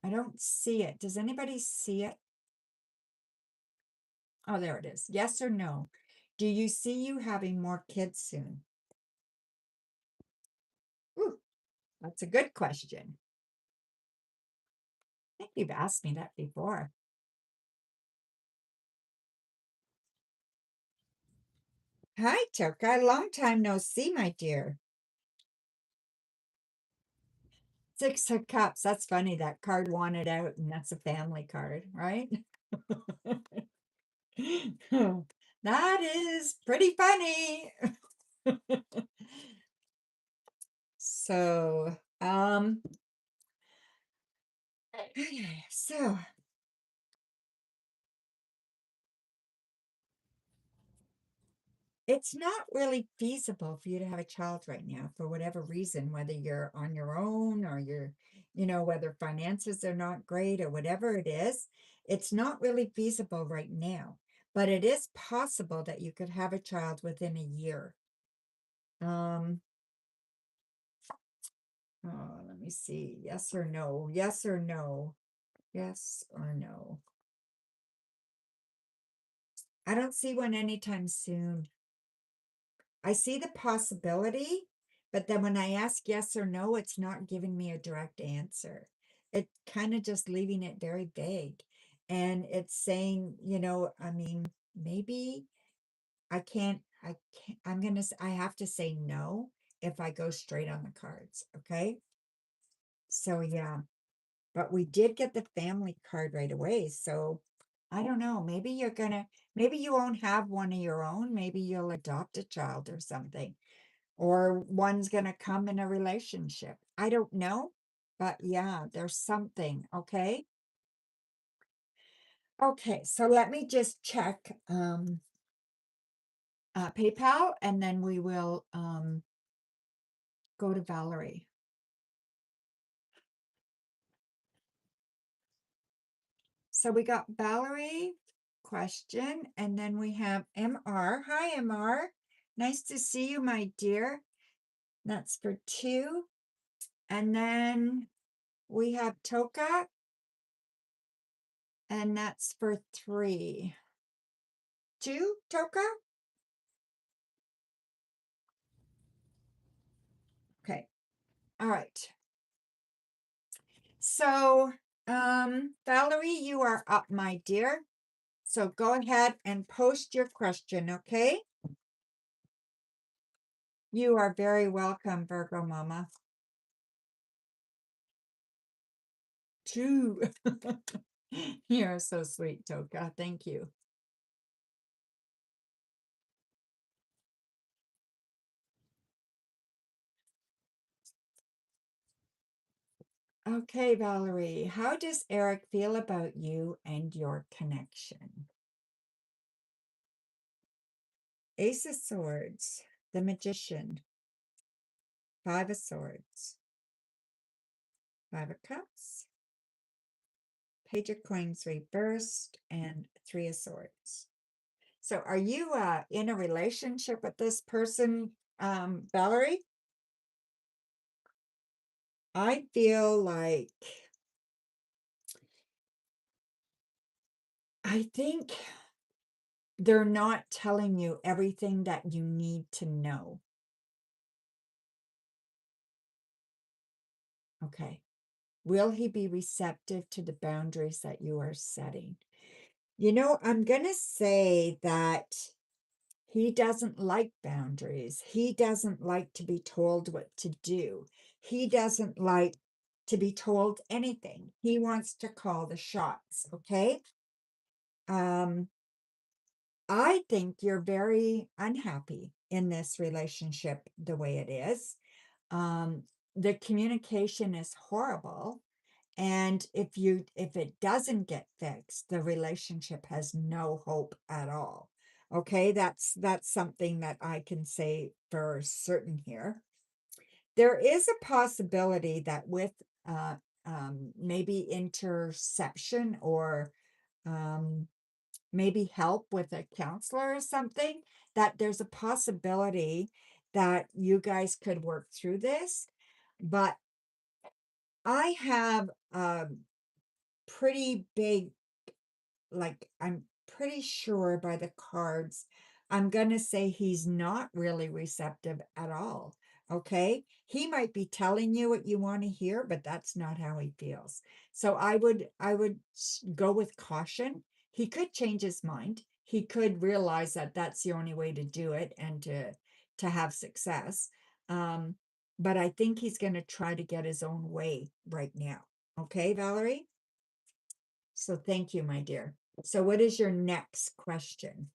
I don't see it. Does anybody see it? Oh, there it is. Yes or no? Do you see you having more kids soon? Ooh, that's a good question. I think you've asked me that before. Hi, Toka. Long time no see, my dear. Six of Cups. That's funny. That card wanted out, and that's a family card, right? That is pretty funny. So, so it's not really feasible for you to have a child right now for whatever reason, whether you're on your own or whether finances are not great or whatever it is, it's not really feasible right now. But it is possible that you could have a child within a year. Um, let me see. Yes or no? Yes or no? Yes or no? I don't see one anytime soon. I see the possibility, but then when I ask yes or no, it's not giving me a direct answer. It kind of just leaving it very vague. And it's saying, I mean, maybe I have to say no if I go straight on the cards. Okay. So yeah, but we did get the family card right away. So I don't know. Maybe you won't have one of your own. Maybe you'll adopt a child or something, or one's going to come in a relationship. I don't know, but yeah, there's something. Okay. Okay. So let me just check PayPal, and then we will go to Valerie. So we got Valerie question, and then we have MR. Hi, MR. Nice to see you, my dear. That's for 2. And then we have Toka, and that's for 3. 2, Toka? Okay. All right. So, Valerie, you are up, my dear. So go ahead and post your question, okay? You are very welcome, Virgo Mama. 2. You're so sweet, Toka. Thank you. Okay, Valerie, how does Eric feel about you and your connection? Ace of Swords, the Magician, 5 of Swords, 5 of Cups, Page of Coins reversed, and 3 of Swords. So are you in a relationship with this person, Valerie? I feel like I think they're not telling you everything that you need to know. Okay. Will he be receptive to the boundaries that you are setting? I'm going to say that he doesn't like boundaries. He doesn't like to be told what to do. He doesn't like to be told anything. He wants to call the shots, okay? I think you're very unhappy in this relationship the way it is. The communication is horrible. And if it doesn't get fixed, the relationship has no hope at all. Okay, that's something that I can say for certain here. There is a possibility that with maybe interception or maybe help with a counselor or something, that there's a possibility that you guys could work through this, but I have pretty big, like, I'm pretty sure by the cards, I'm gonna say he's not really receptive at all. Okay, he might be telling you what you want to hear, but that's not how he feels. So I would go with caution. He could change his mind. He could realize that that's the only way to do it and to have success. Um, but I think he's going to try to get his own way right now. Okay, Valerie? So thank you, my dear. So what is your next question?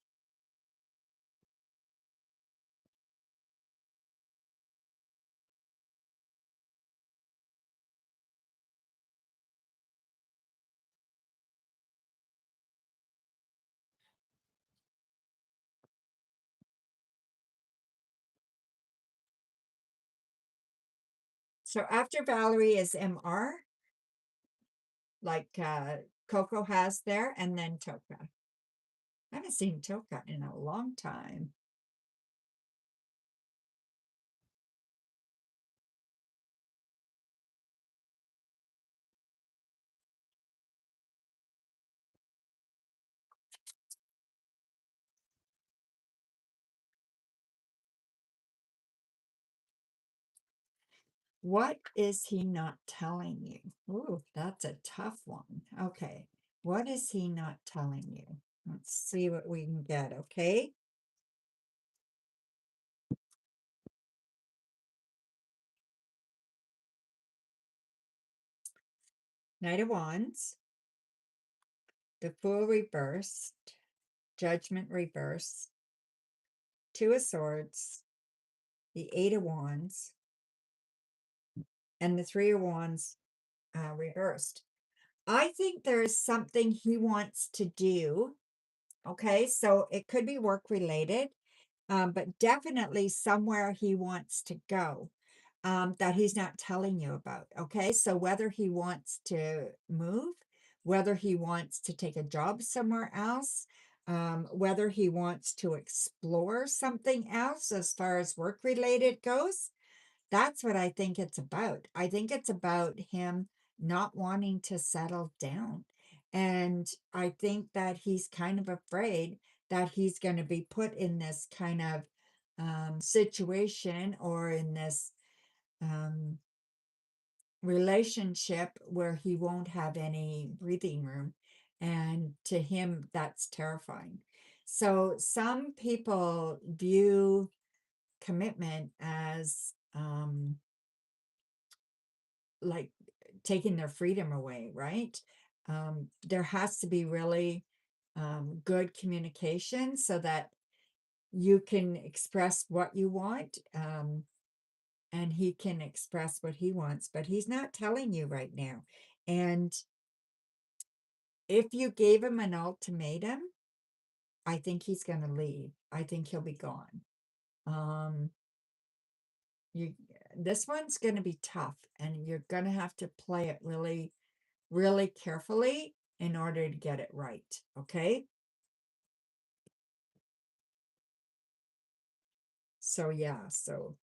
So after Valerie is MR, like Coco has there, and then Toka. I haven't seen Toka in a long time. What is he not telling you? Ooh, that's a tough one. Okay. What is he not telling you? Let's see what we can get, okay? Knight of Wands, the Fool reversed, Judgment reversed, Two of Swords, the Eight of Wands, and the Three of Wands reversed. I think there's something he wants to do. Okay, so it could be work related, but definitely somewhere he wants to go that he's not telling you about. Okay, so whether he wants to move, whether he wants to take a job somewhere else, whether he wants to explore something else as far as work related goes, that's what I think it's about. I think it's about him not wanting to settle down. And I think that he's kind of afraid that he's going to be put in this kind of situation or in this um, relationship where he won't have any breathing room. And to him, that's terrifying. So some people view commitment as like taking their freedom away, right? There has to be really good communication so that you can express what you want, and he can express what he wants, but he's not telling you right now. And if you gave him an ultimatum, I think he's going to leave. I think he'll be gone. Um, you, this one's going to be tough, and you're going to have to play it really really carefully in order to get it right. Okay. So, yeah. So,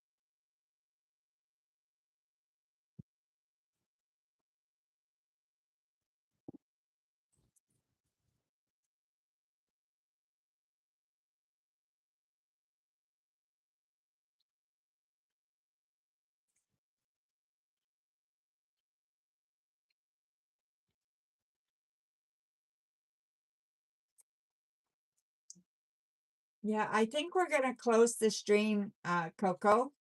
yeah, I think we're going to close the stream, Coco.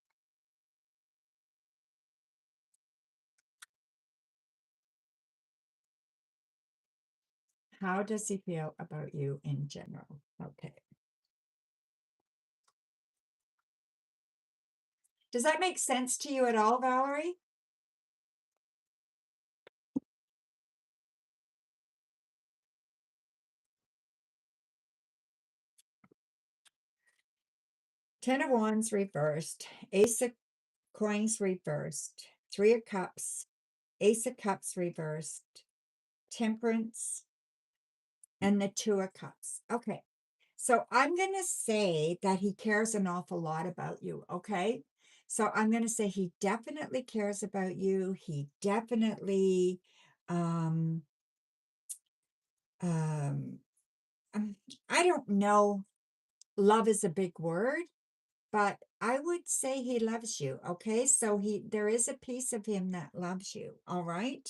How does he feel about you in general? Okay. Does that make sense to you at all, Valerie? Ten of Wands reversed, Ace of Coins reversed, Three of Cups, Ace of Cups reversed, Temperance, and the Two of Cups. Okay. So I'm going to say that he cares an awful lot about you. Okay. So I'm going to say he definitely cares about you. He definitely, um, um, um, I don't know. Love is a big word, but I would say he loves you. Okay. So there is a piece of him that loves you. All right.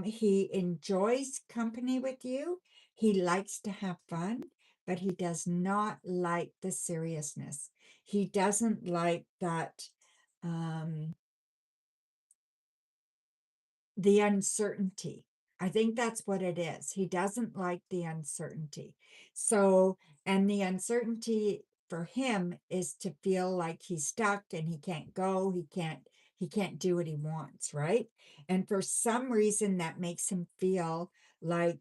He enjoys company with you. He likes to have fun, but he does not like the seriousness. He doesn't like that, um, the uncertainty. I think that's what it is. He doesn't like the uncertainty. So, and the uncertainty for him is to feel like he's stuck and he can't go, he can't do what he wants, right? And for some reason that makes him feel like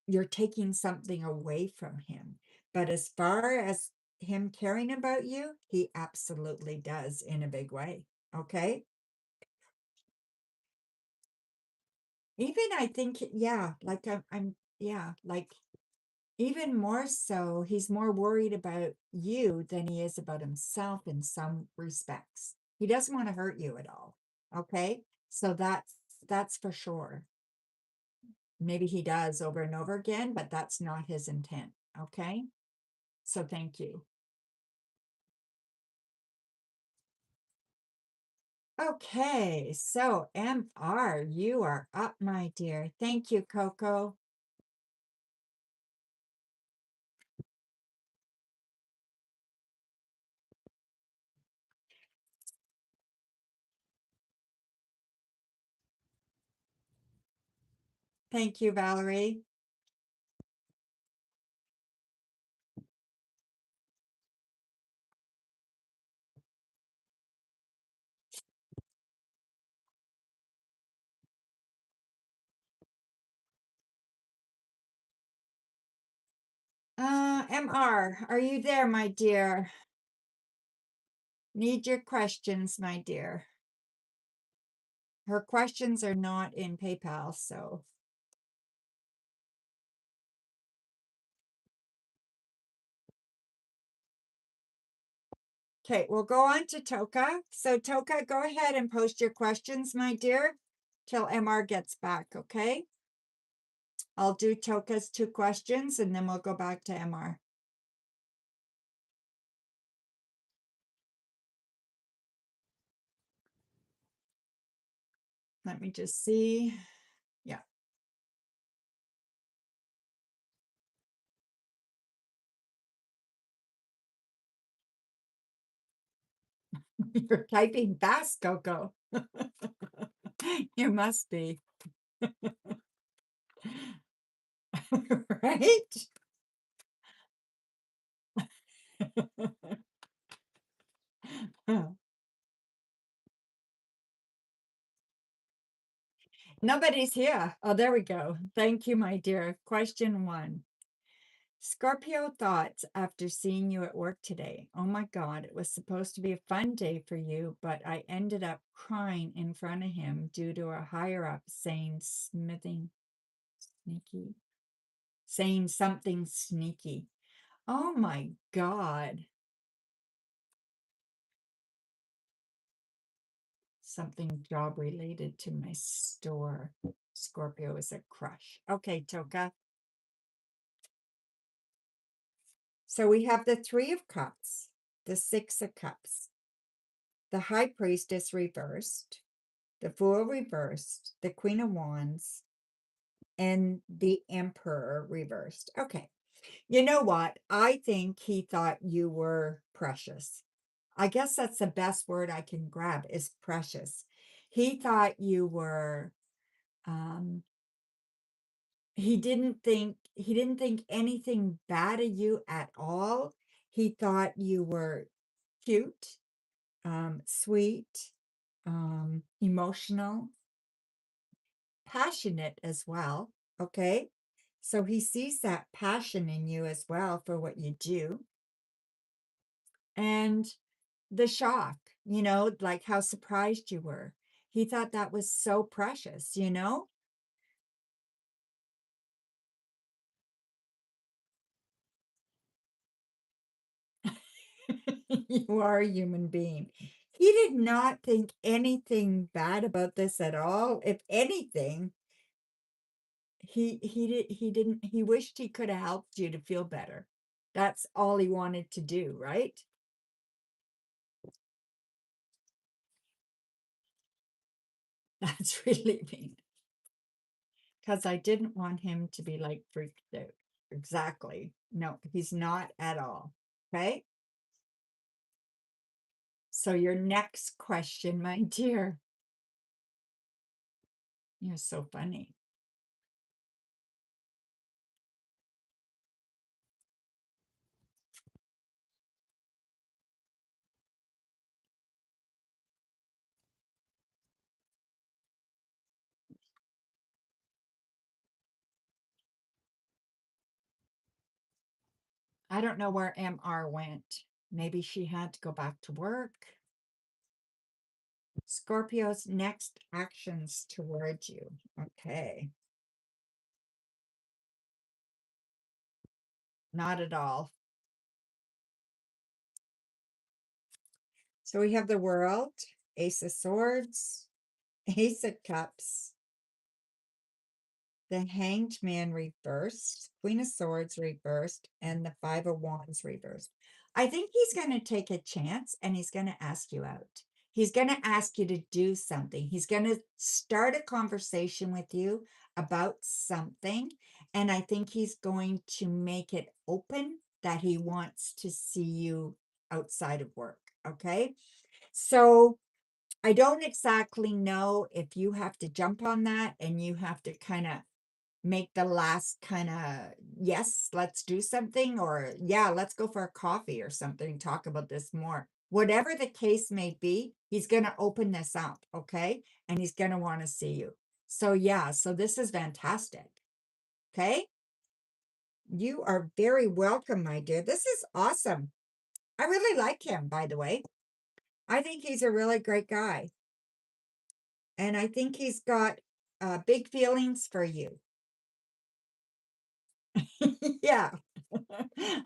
you're taking something away from him. But as far as him caring about you, he absolutely does in a big way. Okay? Even I think, yeah, like yeah, like even more so, he's more worried about you than he is about himself in some respects. He doesn't want to hurt you at all. Okay. So that's for sure. Maybe he does over and over again, but that's not his intent. Okay. So thank you. Okay. So MR, you are up, my dear. Thank you, Coco. Thank you, Valerie. MR, are you there, my dear? Need your questions, my dear. Her questions are not in PayPal, so. Okay, we'll go on to Toka. So Toka, go ahead and post your questions, my dear, till MR gets back, okay? I'll do Toka's 2 questions and then we'll go back to MR. Let me just see. Yeah. You're typing fast, Coco. You must be. Right? Nobody's here. Oh, there we go. Thank you, my dear. Question 1. Scorpio thoughts after seeing you at work today. Oh my God, it was supposed to be a fun day for you, but I ended up crying in front of him due to a higher up saying saying something sneaky. Oh my God. Something job related to my store. Scorpio is a crush. Okay, Toka. So we have the 3 of Cups, the 6 of Cups, the High Priestess reversed, the Fool reversed, the Queen of Wands, and the Emperor reversed. Okay. You know what? I think he thought you were precious. I guess that's the best word I can grab is precious. He thought you were, um, he didn't think anything bad of you at all. He thought you were cute, sweet, emotional, passionate as well. Okay. So he sees that passion in you as well for what you do. And the shock, like how surprised you were. He thought that was so precious, You are a human being. He did not think anything bad about this at all. If anything, he wished he could have helped you to feel better. That's all he wanted to do, right? That's really mean. Because I didn't want him to be like freaked out. Exactly. No, he's not at all. Okay. So your next question, my dear. You're so funny. I don't know where MR went. Maybe she had to go back to work. Scorpio's next actions towards you. Okay. Not at all. So we have the World, Ace of Swords, Ace of Cups, the Hanged Man reversed, Queen of Swords reversed, and the Five of Wands reversed. I think he's going to take a chance and he's going to ask you out. He's going to ask you to do something. He's going to start a conversation with you about something. And I think he's going to make it open that he wants to see you outside of work. Okay. So I don't exactly know if you have to jump on that and you have to kind of make the last kind of yes, let's do something, or yeah, let's go for a coffee or something, talk about this more. Whatever the case may be, he's going to open this up, okay? And he's going to want to see you. So yeah, so this is fantastic. Okay? You are very welcome, my dear. This is awesome. I really like him, by the way. I think he's a really great guy. And I think he's got big feelings for you. Yeah,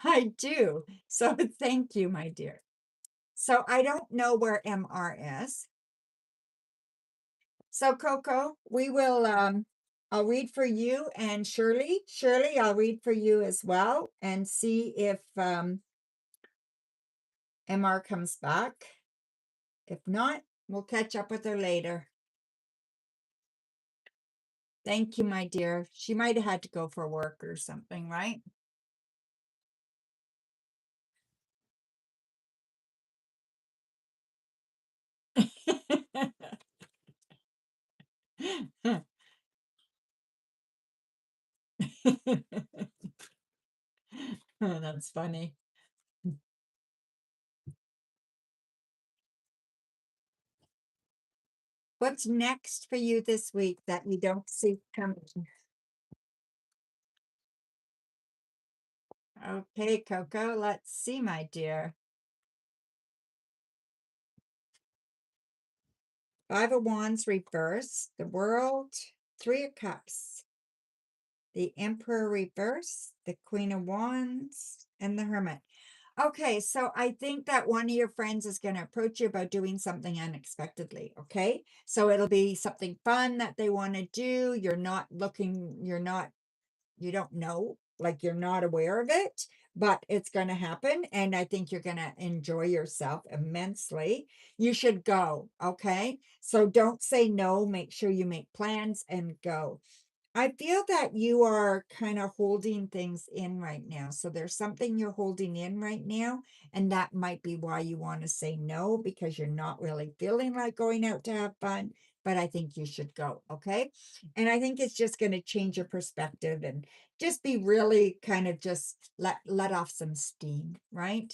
I do. So thank you, my dear. So I don't know where MR is. So Coco, we will I'll read for you and Shirley. Shirley, I'll read for you as well and see if MR comes back. If not, we'll catch up with her later. Thank you, my dear. She might have had to go for work or something, right? That's funny. What's next for you this week that you don't see coming? Okay, Coco, let's see, my dear. Five of Wands reverse, the World, Three of Cups, the Emperor reverse, the Queen of Wands, and the Hermit. Okay, so I think that one of your friends is going to approach you about doing something unexpectedly. Okay, so it'll be something fun that they want to do. You're not looking, you don't know, like you're not aware of it, but it's going to happen. And I think you're going to enjoy yourself immensely. You should go. Okay, so don't say no. Make sure you make plans and go. I feel that you are kind of holding things in right now. So there's something you're holding in right now, and that might be why you want to say no, because you're not really feeling like going out to have fun. But I think you should go, okay? And I think it's just going to change your perspective and just be really kind of just let off some steam, right?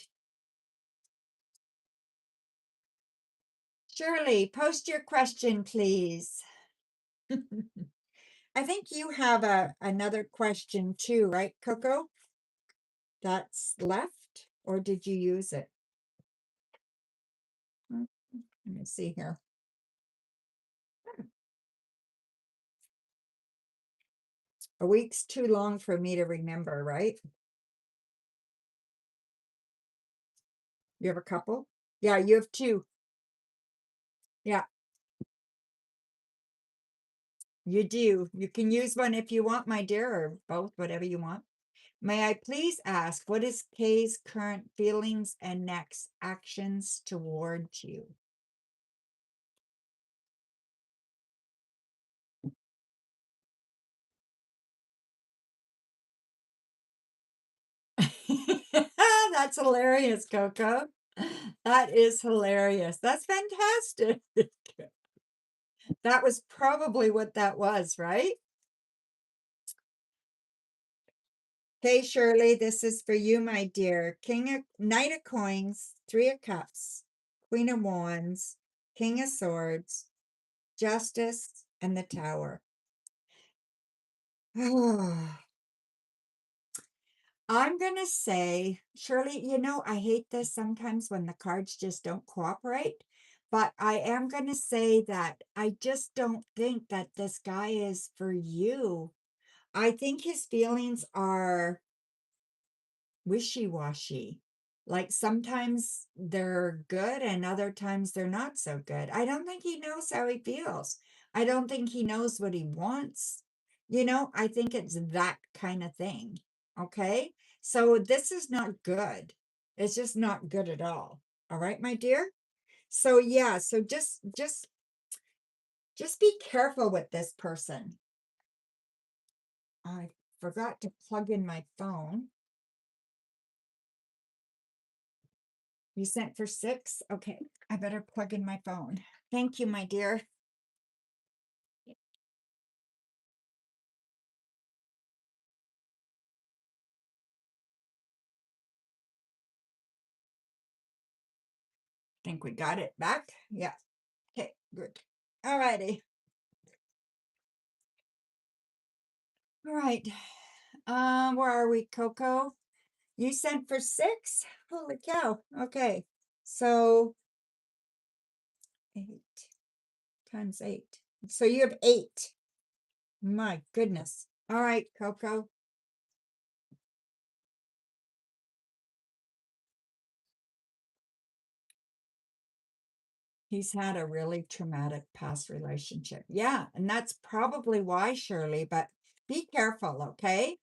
Shirley, post your question, please. I think you have another question too, right, Coco? That's left, or did you use it? Let me see here. A week's too long for me to remember, right? You have a couple? Yeah, you have two. Yeah, you do. You can use one if you want, my dear, or both, whatever you want. May I please ask, what is Kay's current feelings and next actions towards you? That's hilarious, Coco. That is hilarious. That's fantastic. That was probably what that was, right? Hey, Shirley, this is for you, my dear. Knight of Coins, Three of Cups, Queen of Wands, King of Swords, Justice, and the Tower. I'm gonna say, Shirley, I hate this sometimes when the cards just don't cooperate, but I am gonna say that I just don't think that this guy is for you. I think his feelings are wishy-washy. Like sometimes they're good and other times they're not so good. I don't think he knows how he feels. I don't think he knows what he wants. I think it's that kind of thing. Okay? So this is not good. It's just not good at all. All right, my dear? So yeah, so just be careful with this person. I forgot to plug in my phone. You sent for 6? Okay, I better plug in my phone. Thank you, my dear. Think we got it back? Yeah. Okay, good. All righty. All right. Where are we, Coco? You sent for 6? Holy cow. Okay. So 8 times 8. So you have 8. My goodness. All right, Coco. He's had a really traumatic past relationship. Yeah, and that's probably why, Shirley, but be careful, okay?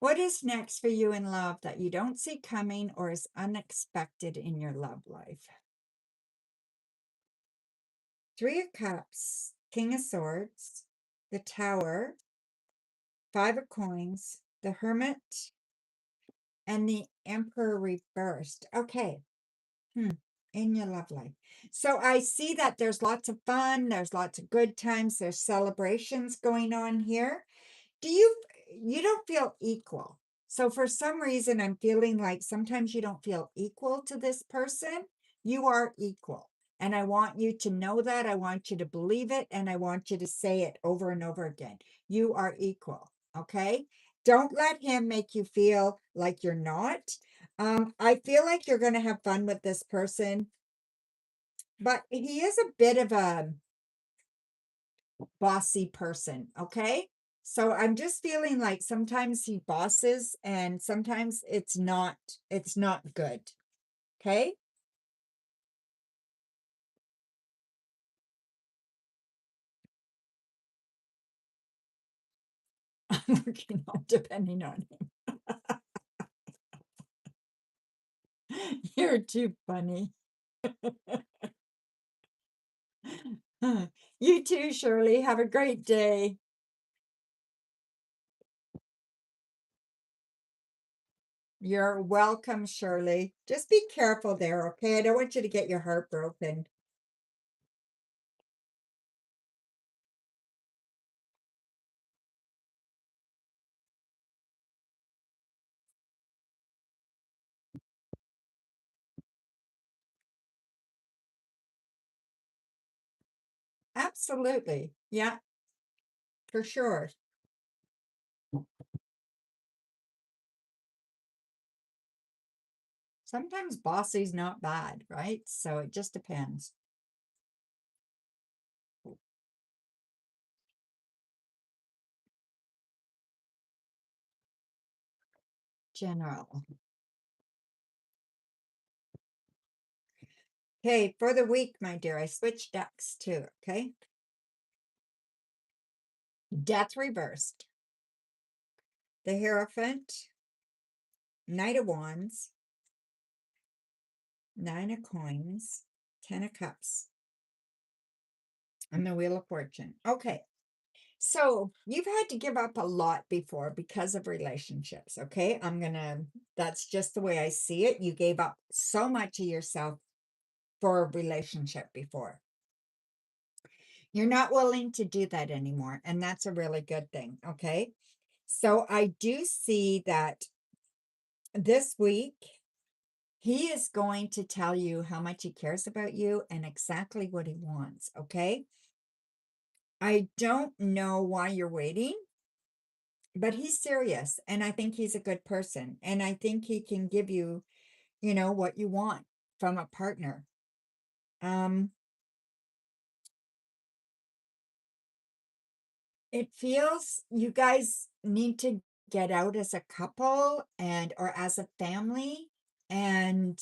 What is next for you in love that you don't see coming or is unexpected in your love life? 3 of Cups, King of Swords, the Tower, 5 of Coins, the Hermit, and the Emperor reversed. Okay. In your love life. So I see that there's lots of fun, there's lots of good times, there's celebrations going on here. You don't feel equal. So for some reason, I'm feeling like sometimes you don't feel equal to this person. You are equal. And I want you to know that. I want you to believe it. And I want you to say it over and over again. You are equal. Okay. Don't let him make you feel like you're not. I feel like you're going to have fun with this person, but he is a bit of a bossy person, okay? So I'm just feeling like sometimes he bosses and sometimes it's not good. Okay? I'm working on depending on him. You're too funny. You too, Shirley. Have a great day. You're welcome, Shirley. Just be careful there, okay? I don't want you to get your heart broken. Absolutely. Yeah, for sure. Sometimes bossy's not bad, right? So it just depends. General. Okay, for the week, my dear, I switched decks too, okay? Death reversed. The Hierophant, Knight of Wands, Nine of Coins, Ten of Cups, and the Wheel of Fortune. Okay, so you've had to give up a lot before because of relationships, okay? That's just the way I see it. You gave up so much of yourself for a relationship before. You're not willing to do that anymore, and that's a really good thing, okay? So I do see that this week, he is going to tell you how much he cares about you and exactly what he wants, okay? I don't know why you're waiting, but he's serious, and I think he's a good person, and I think he can give you, what you want from a partner. It feels you guys need to get out as a couple or as a family, and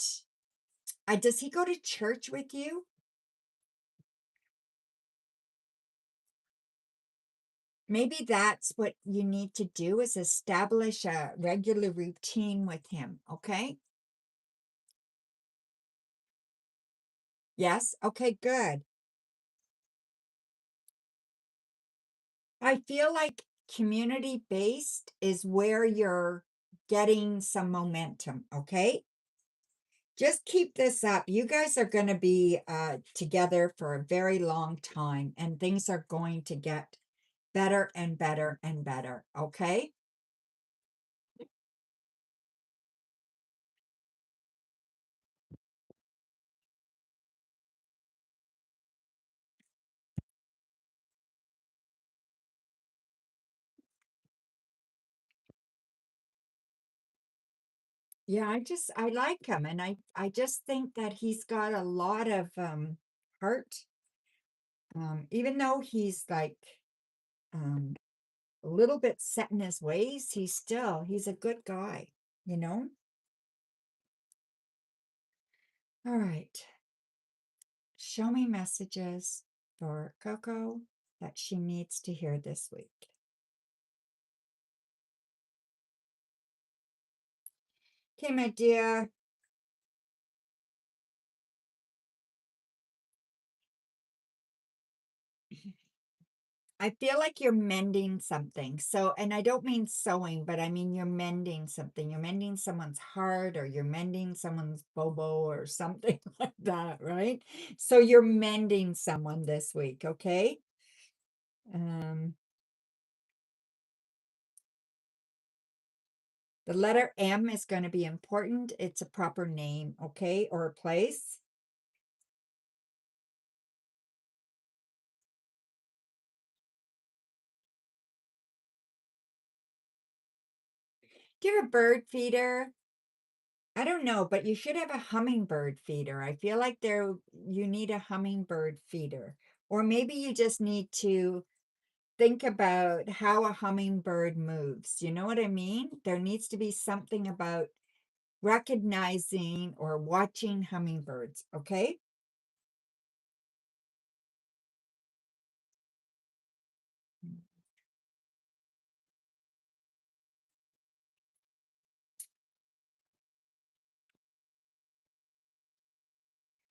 does he go to church with you? Maybe that's what you need to do, is establish a regular routine with him, okay? Yes? Okay, good. I feel like community-based is where you're getting some momentum, okay? Just keep this up. You guys are going to be together for a very long time, and things are going to get better and better and better, okay? Yeah, I like him, and I just think that he's got a lot of heart. Even though he's like um a little bit set in his ways, he's a good guy, you know? All right. Show me messages for Coco that she needs to hear this week. Okay, my dear. I feel like you're mending something. So, and I don't mean sewing, but I mean you're mending something. You're mending someone's heart, or you're mending someone's bobo or something like that, right? So you're mending someone this week, okay? The letter M is going to be important. It's a proper name, okay, or a place. Do you have a bird feeder? I don't know, but you should have a hummingbird feeder. I feel like you need a hummingbird feeder. Or maybe you just need to think about how a hummingbird moves. You know what I mean? There needs to be something about recognizing or watching hummingbirds, okay?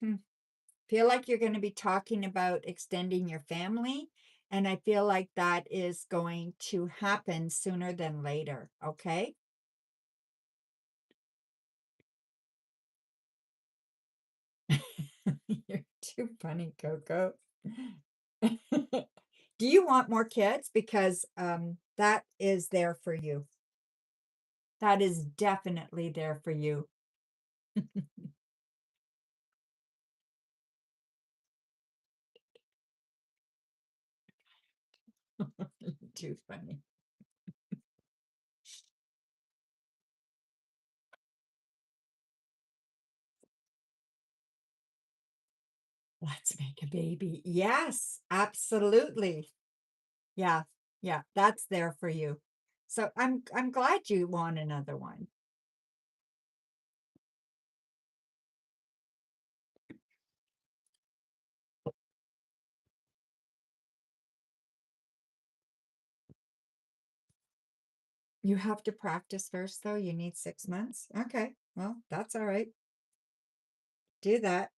Hmm. Feel like you're going to be talking about extending your family, and I feel like that is going to happen sooner than later, okay? You're too funny, Coco. Do you want more kids? Because that is there for you. That is definitely there for you. Too funny. Let's make a baby. Yes, absolutely. Yeah, yeah, that's there for you. So I'm glad you want another one. You have to practice first, though. You need 6 months. Okay, well, that's all right. Do that.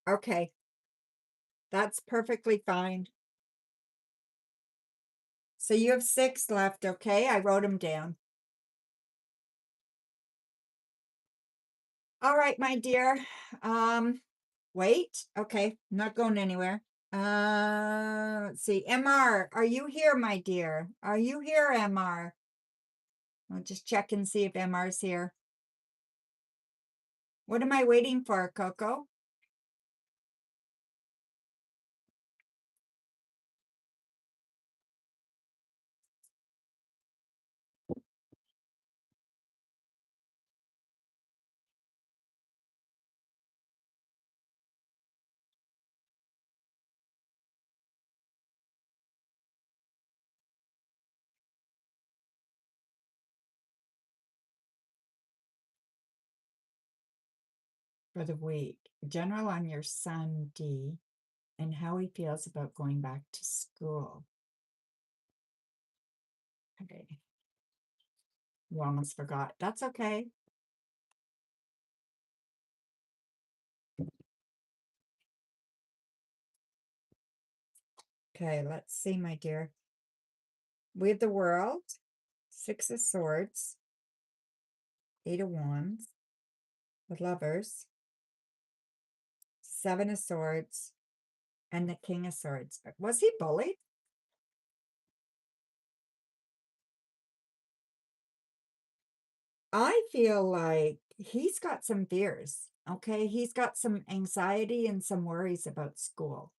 Okay, that's perfectly fine. So you have 6 left, okay? I wrote them down. All right, my dear. Wait. Okay, not going anywhere. Let's see. MR, are you here, my dear? Are you here, MR? I'll just check and see if MR's here. What am I waiting for, Coco? For the week. General on your son, D, and how he feels about going back to school. Okay. You almost forgot. That's okay. Okay, let's see, my dear. We have the World, 6 of Swords, 8 of Wands, the Lovers, 7 of Swords, and the King of Swords. Was he bullied? I feel like he's got some fears. Okay, he's got some anxiety and some worries about school.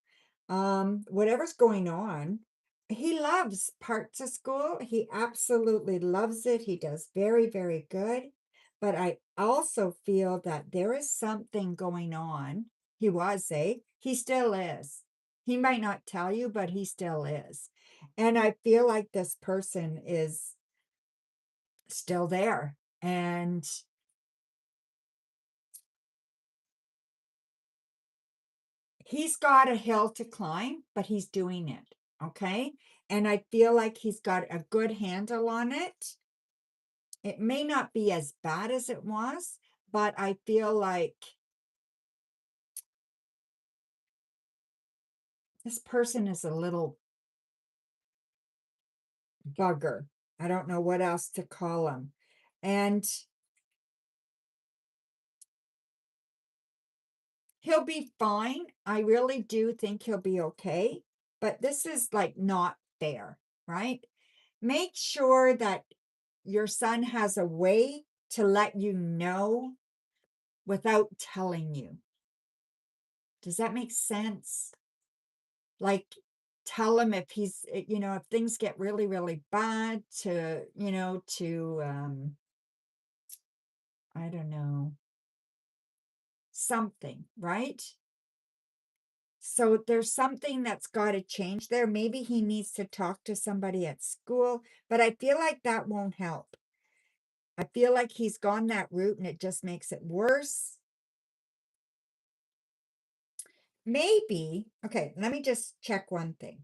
Whatever's going on, he loves parts of school. He absolutely loves it. He does very, very good. But I also feel that there is something going on. He was, he still is. He might not tell you, but he still is. And I feel like this person is still there. And he's got a hill to climb, but he's doing it. Okay. And I feel like he's got a good handle on it. It may not be as bad as it was, but I feel like this person is a little bugger. I don't know what else to call him. And he'll be fine. I really do think he'll be okay. But this is like not fair, right? Make sure that your son has a way to let you know without telling you. Does that make sense? Like, tell him if he's, if things get really, really bad I don't know, something, right? So there's something that's got to change there. Maybe he needs to talk to somebody at school, but I feel like that won't help. I feel like he's gone that route and it just makes it worse. Maybe, okay, let me just check one thing.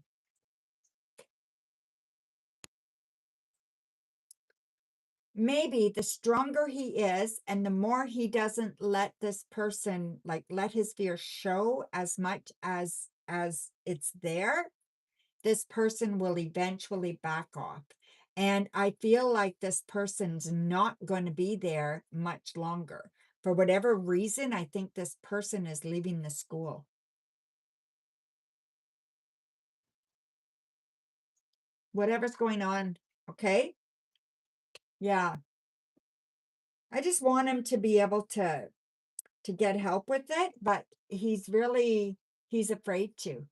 Maybe the stronger he is and the more he doesn't let this person, like, let his fear show as much as it's there, this person will eventually back off. And I feel like this person's not going to be there much longer. For whatever reason, I think this person is leaving the school. Whatever's going on, okay? Yeah. I just want him to be able to get help with it, but he's afraid to.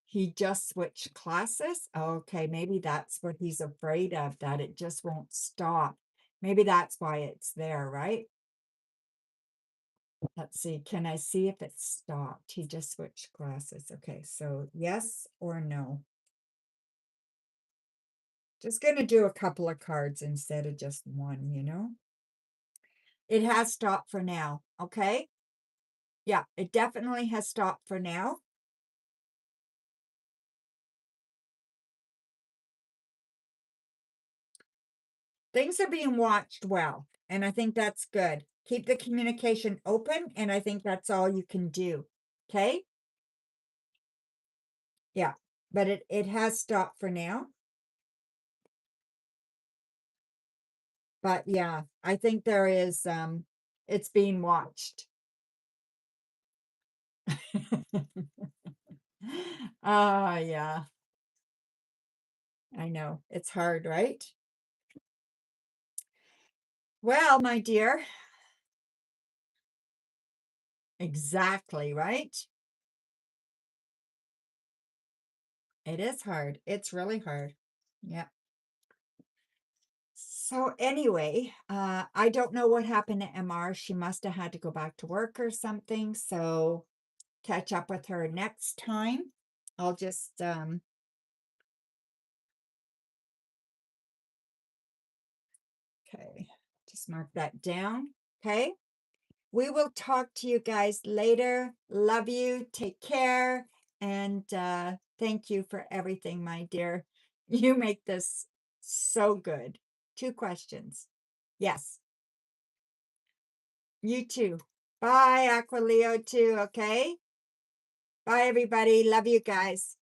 He just switched classes. Okay, maybe that's what he's afraid of, that it just won't stop. Maybe that's why it's there, right? Let's see. Can I see if it stopped? He just switched classes. Okay, so yes or no? Just going to do a couple of cards instead of just one, you know? It has stopped for now, okay? Yeah, it definitely has stopped for now. Things are being watched well, and I think that's good. Keep the communication open, and I think that's all you can do, okay? Yeah, but it has stopped for now. But yeah, I think there is, it's being watched. Ah, yeah, I know. It's hard, right? Well, my dear, exactly, right? It is hard. It's really hard. Yeah. So anyway, I don't know what happened to MR. She must have had to go back to work or something. So catch up with her next time. I'll just okay, just mark that down. Okay. We will talk to you guys later. Love you. Take care. And thank you for everything, my dear. You make this so good. 2 questions. Yes. You too. Bye, Aqualeo too, okay? Bye, everybody. Love you guys.